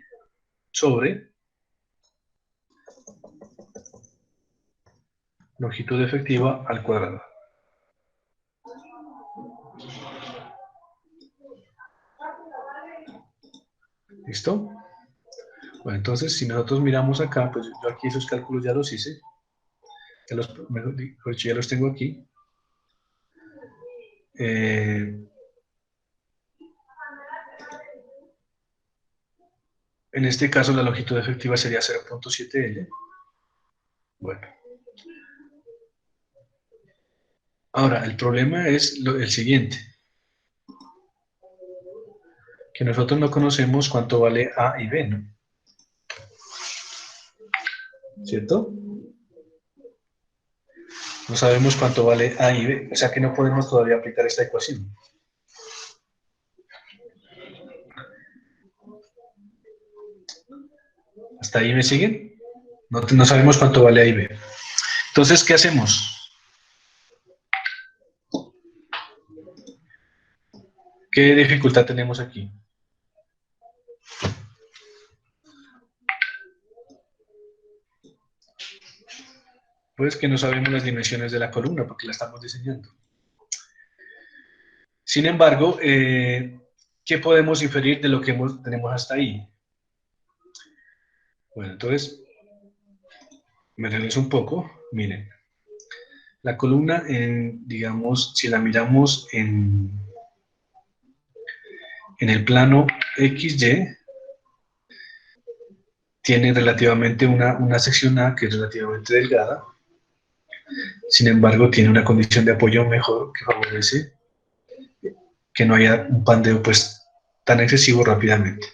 sobre longitud efectiva al cuadrado. ¿Listo? Bueno, entonces, si nosotros miramos acá, pues yo aquí esos cálculos ya los hice. Mejor dicho, ya los tengo aquí. En este caso, la longitud efectiva sería 0.7L. Bueno. Ahora, el problema es el siguiente. Que nosotros no conocemos cuánto vale A y B, ¿no? ¿Cierto? No sabemos cuánto vale A y B, o sea que no podemos todavía aplicar esta ecuación. ¿Hasta ahí me siguen? No sabemos cuánto vale A y B. Entonces, ¿qué hacemos? ¿Qué dificultad tenemos aquí? Pues que no sabemos las dimensiones de la columna porque la estamos diseñando. Sin embargo, ¿qué podemos inferir de lo que tenemos hasta ahí? Bueno, entonces, me regreso un poco. Miren, la columna, digamos, si la miramos en el plano XY, tiene relativamente una sección A que es relativamente delgada. Sin embargo, tiene una condición de apoyo mejor que favorece que no haya un pandeo pues tan excesivo rápidamente.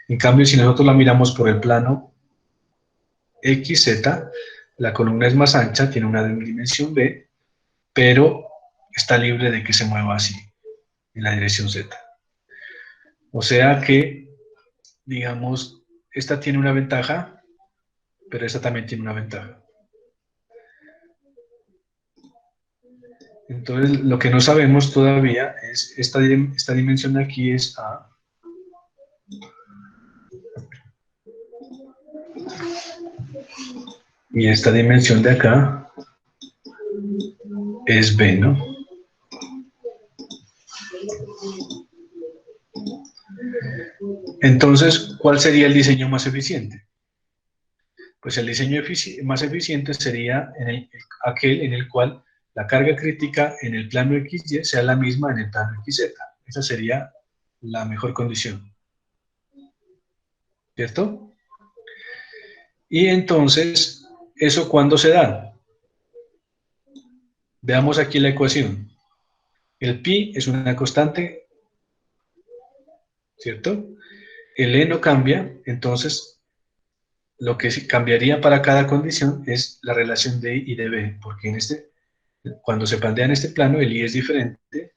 En cambio, si nosotros la miramos por el plano XZ, la columna es más ancha, tiene una dimensión B, pero está libre de que se mueva así, en la dirección Z. O sea que, digamos, esta tiene una ventaja, pero esta también tiene una ventaja. Entonces, lo que no sabemos todavía es, esta dimensión de aquí es A. Y esta dimensión de acá es B, ¿no? Entonces, ¿cuál sería el diseño más eficiente? Pues el diseño más eficiente sería aquel en el cual la carga crítica en el plano XY sea la misma en el plano XZ. Esa sería la mejor condición. ¿Cierto? Y entonces, ¿eso cuándo se da? Veamos aquí la ecuación. El pi es una constante, ¿cierto? El E no cambia, entonces lo que cambiaría para cada condición es la relación de I y de B, porque cuando se pandea en este plano, el I es diferente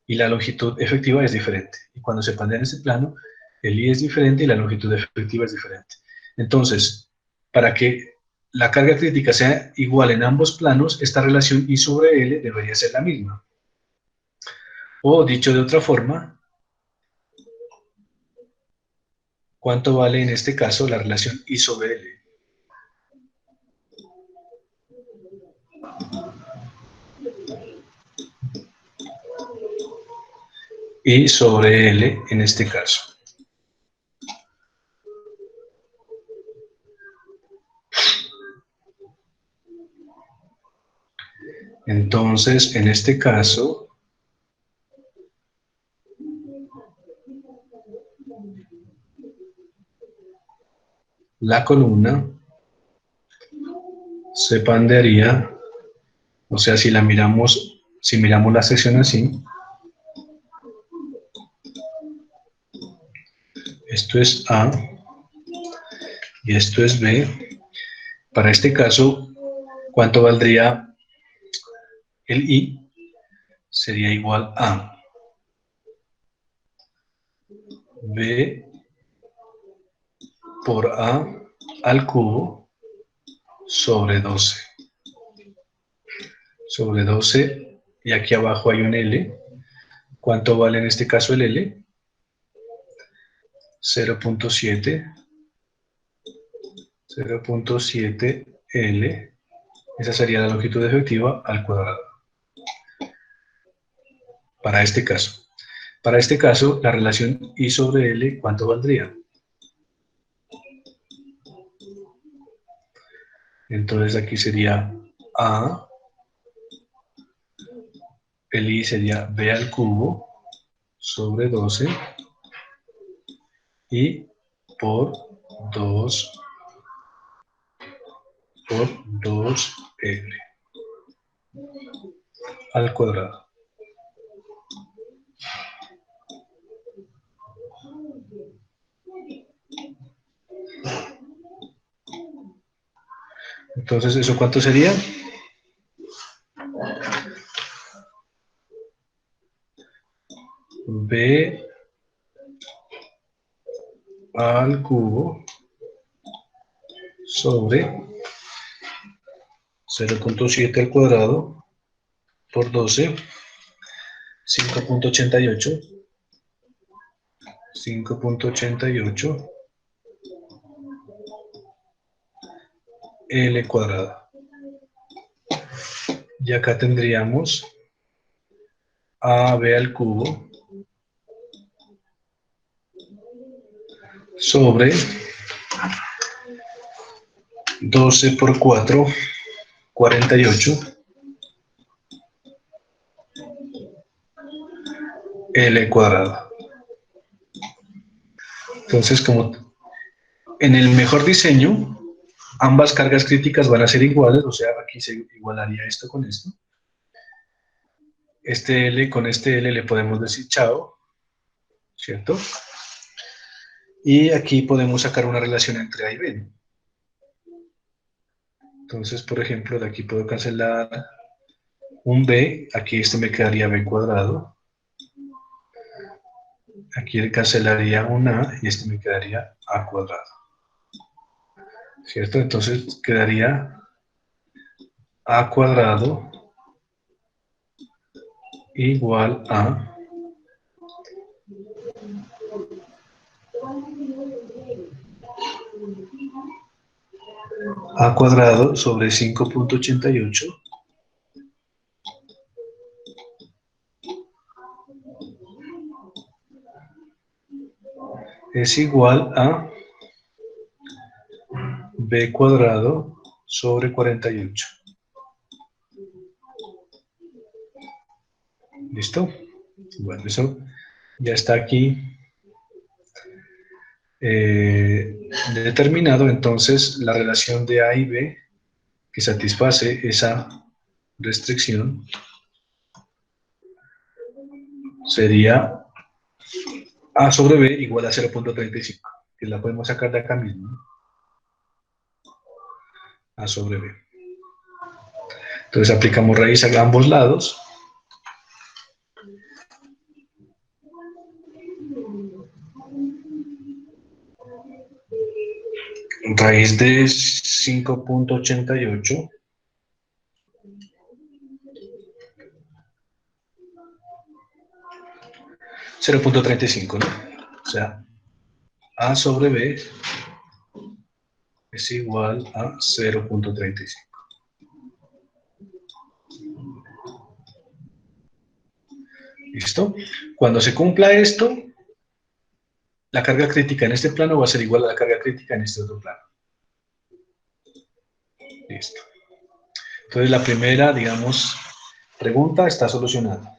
y la longitud efectiva es diferente. Y cuando se pandea en este plano, el I es diferente y la longitud efectiva es diferente. Entonces, para que la carga crítica sea igual en ambos planos, esta relación I sobre L debería ser la misma. O dicho de otra forma, ¿cuánto vale en este caso la relación I sobre L? I sobre L en este caso. Entonces, en este caso, la columna se pandearía, o sea, si miramos la sección así, esto es A y esto es B. Para este caso, ¿cuánto valdría el I? Sería igual a B por A al cubo sobre 12. Sobre 12, y aquí abajo hay un L. ¿Cuánto vale en este caso el L? 0.7. 0.7 L. Esa sería la longitud efectiva al cuadrado. Para este caso. Para este caso, la relación I sobre L, ¿cuánto valdría? Entonces aquí sería A, el I sería B al cubo sobre 12 y por 2 por 2L al cuadrado. Entonces, ¿eso cuánto sería? B al cubo sobre 0.7 al cuadrado por 12, 5.88, 5.88 L cuadrado. Y acá tendríamos AB al cubo sobre 12 por 4, 48 L cuadrado. Entonces, como en el mejor diseño, ambas cargas críticas van a ser iguales, o sea, aquí se igualaría esto con esto. Este L con este L le podemos decir chao, ¿cierto? Y aquí podemos sacar una relación entre A y B. Entonces, por ejemplo, de aquí puedo cancelar un B, aquí este me quedaría B cuadrado. Aquí cancelaría un A y este me quedaría A cuadrado. ¿Cierto? Entonces quedaría A cuadrado igual A cuadrado sobre 5.88 es igual a B cuadrado sobre 48. ¿Listo? Bueno, eso ya está aquí determinado. Entonces, la relación de A y B que satisface esa restricción sería A sobre B igual a 0.35, que la podemos sacar de acá mismo, ¿no? A sobre B. Entonces aplicamos raíz a ambos lados. Raíz de 5.88 0.35, ¿no? O sea, A sobre B es igual a 0.35. ¿Listo? Cuando se cumpla esto, la carga crítica en este plano va a ser igual a la carga crítica en este otro plano. Listo. Entonces la primera, digamos, pregunta está solucionada.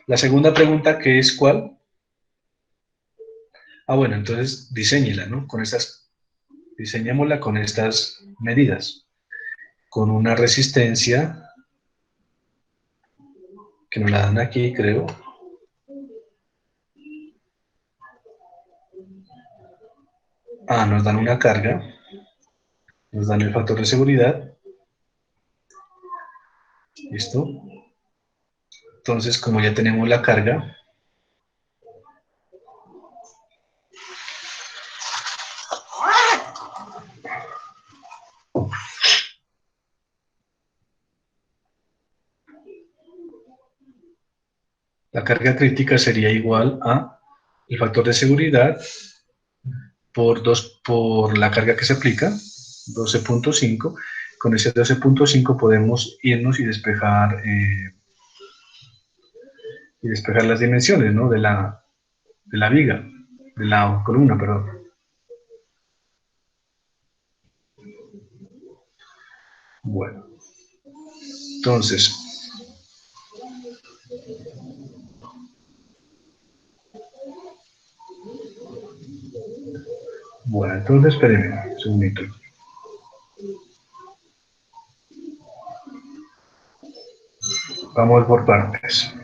La segunda pregunta, ¿qué es cuál? Ah, bueno, entonces diséñela, ¿no? Diseñémosla con estas medidas. Con una resistencia, que nos la dan aquí, creo. Ah, nos dan una carga. Nos dan el factor de seguridad. ¿Listo? Entonces, como ya tenemos la carga, la carga crítica sería igual a el factor de seguridad por la carga que se aplica, 12.5. Con ese 12.5 podemos irnos y despejar las dimensiones, ¿no? de la viga, de la columna, perdón. Bueno, entonces, espérenme un segundito. Vamos por partes.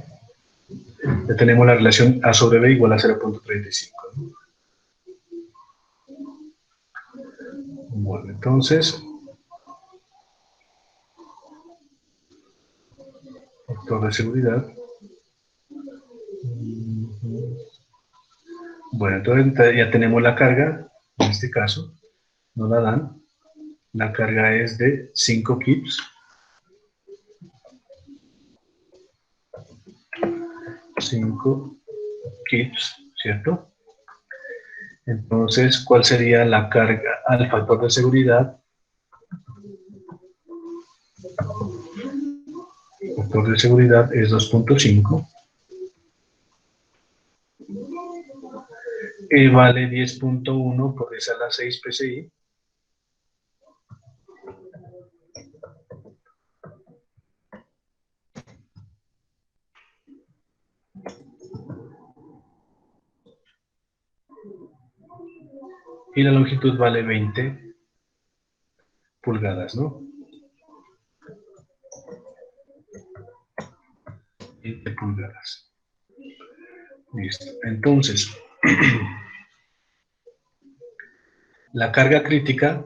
Ya tenemos la relación A sobre B igual a 0.35, ¿no? Bueno, entonces, factor de seguridad. Bueno, entonces ya tenemos la carga, en este caso, nos la dan. La carga es de 5 kips. 5 kips, ¿cierto? Entonces, ¿cuál sería la carga al factor de seguridad? El factor de seguridad es 2.5. Y vale 10.1 por esa la 6 PSI. Y la longitud vale 20 pulgadas, ¿no? 20 pulgadas. Listo. Entonces, la carga crítica,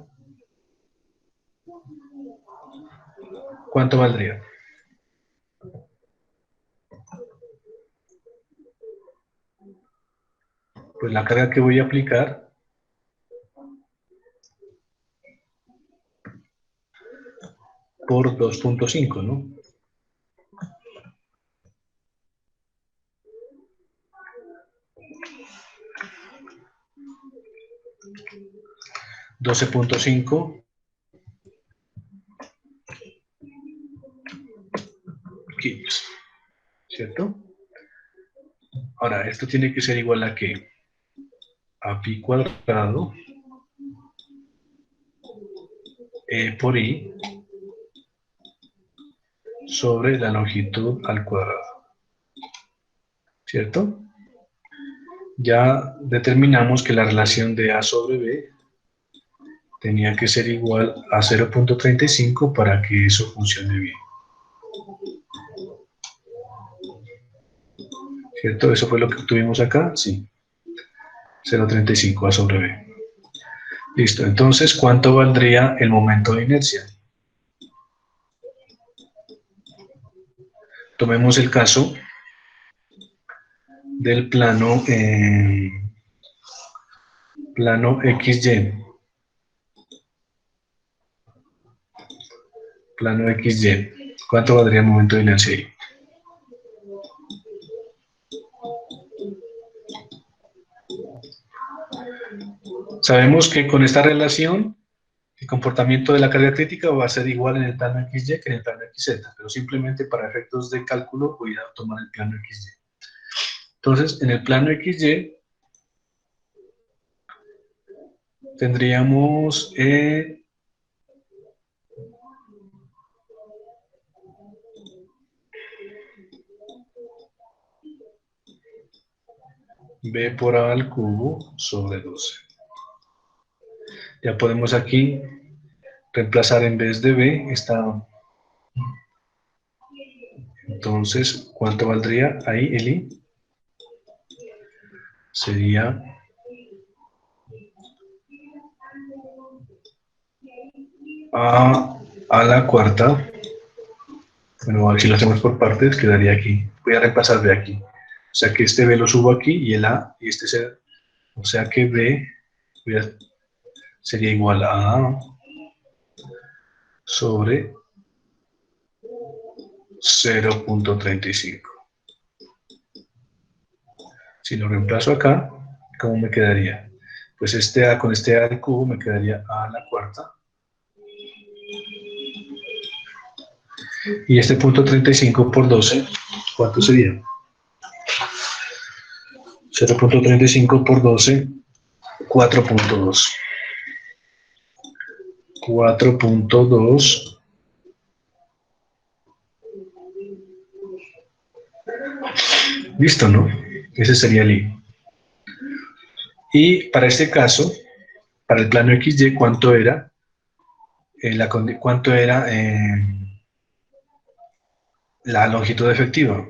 ¿cuánto valdría? Pues la carga que voy a aplicar por 2.5, ¿no? $12.5 kips, ¿cierto? Ahora, esto tiene que ser igual a ¿qué? A pi cuadrado por i sobre la longitud al cuadrado, ¿cierto? Ya determinamos que la relación de A sobre B tenía que ser igual a 0.35 para que eso funcione bien. ¿Cierto? ¿Eso fue lo que obtuvimos acá? Sí. 0.35 A sobre B. Listo. Entonces, ¿cuánto valdría el momento de inercia? Tomemos el caso del plano XY. plano XY. ¿Cuánto valdría el momento de inercia ahí? Sabemos que con esta relación, el comportamiento de la carga crítica va a ser igual en el plano XY que en el plano XZ, pero simplemente para efectos de cálculo voy a tomar el plano XY. Entonces, en el plano XY tendríamos B por A al cubo sobre 12. Ya podemos aquí reemplazar en vez de B esta. Entonces, ¿cuánto valdría ahí el I? Sería a la cuarta. Bueno, si lo hacemos por partes, quedaría aquí. Voy a reemplazar B aquí. O sea que este B lo subo aquí y el A y este C. O sea que B sería igual a A sobre 0.35. Si lo reemplazo acá, ¿cómo me quedaría? Pues este A con este A al cubo me quedaría A a la cuarta. Y este punto 35 por 12, ¿cuánto sería? 0.35 por 12, 4.2. 4.2. Listo, ¿no? Ese sería el I. Y para este caso, para el plano XY, ¿cuánto era? La longitud efectiva?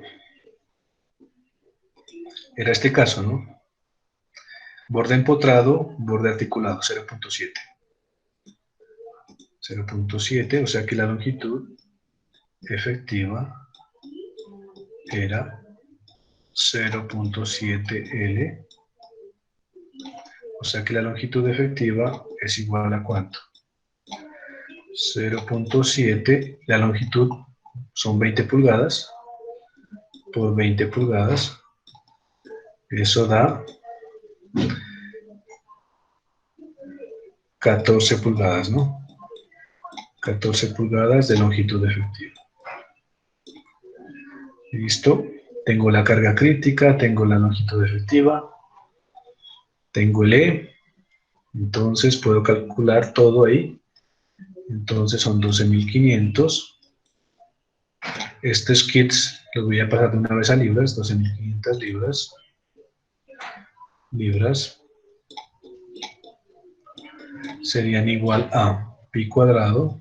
Era este caso, ¿no? Borde empotrado, borde articulado, 0.7. 0.7, o sea que la longitud efectiva era 0.7 L. O sea que la longitud efectiva es igual a ¿cuánto? 0.7, la longitud son 20 pulgadas por 20 pulgadas. Eso da 14 pulgadas, ¿no? 14 pulgadas de longitud efectiva. Listo. Tengo la carga crítica, tengo la longitud efectiva, tengo el E. Entonces puedo calcular todo ahí. Entonces son 12.500. Estos kits los voy a pasar de una vez a libras, 12.500 libras serían igual a pi cuadrado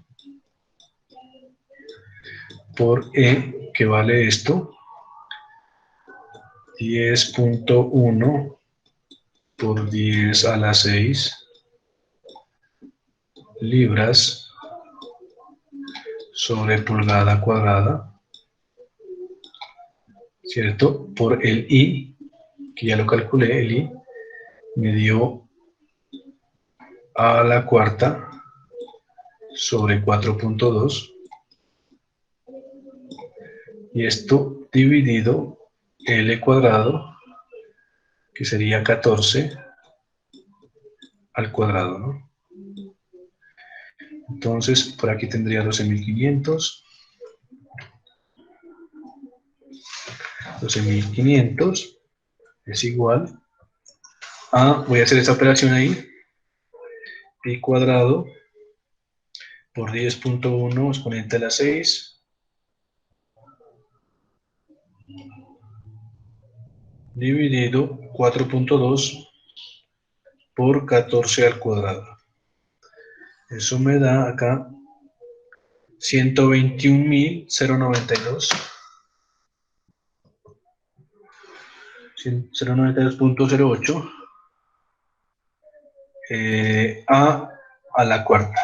por E, que vale esto, 10.1 por 10 a la 6 libras sobre pulgada cuadrada, ¿cierto? Por el I, que ya lo calculé, el I me dio a la cuarta sobre 4.2, y esto dividido L cuadrado, que sería 14 al cuadrado, ¿no? Entonces, por aquí tendría 12.500. 12.500 es igual a, voy a hacer esta operación ahí, pi cuadrado por 10.1 exponente a la 6 dividido 4.2 por 14 al cuadrado. Eso me da acá 121.092. 092.08 a la cuarta.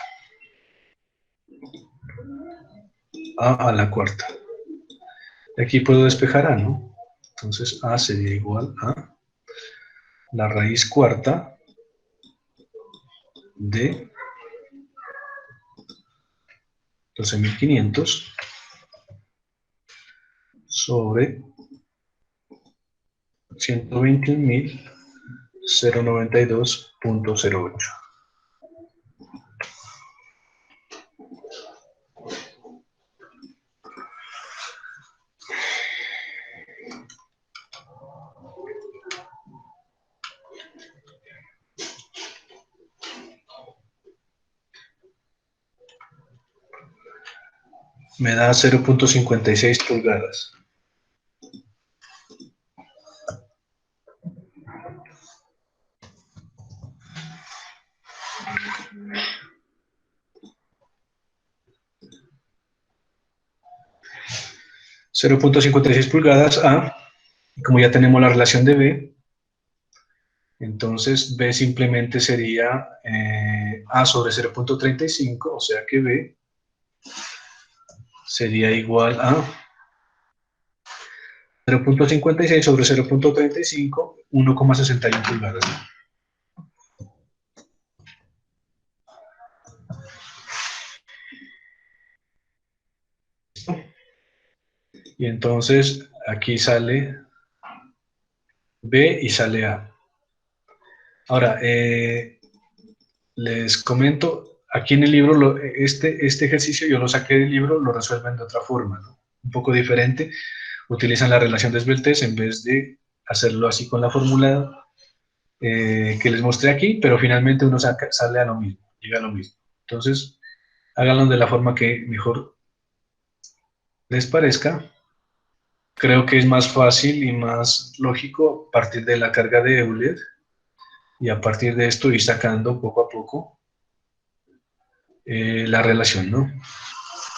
A la cuarta. Aquí puedo despejar A, ¿no? Entonces A sería igual a la raíz cuarta de 12.500 sobre 121.092.08. Me da 0.56 pulgadas. A, como ya tenemos la relación de B, entonces B simplemente sería A sobre 0.35, o sea que B sería igual a 0.56 sobre 0.35, 1,61 pulgadas. Y entonces aquí sale B y sale A. Ahora, les comento, aquí en el libro, este ejercicio yo lo saqué del libro, lo resuelven de otra forma, ¿no? Un poco diferente. Utilizan la relación de esbeltez en vez de hacerlo así con la fórmula que les mostré aquí, pero finalmente uno sale a lo mismo, llega a lo mismo. Entonces, háganlo de la forma que mejor les parezca. Creo que es más fácil y más lógico partir de la carga de Euler y a partir de esto ir sacando poco a poco la relación, ¿no?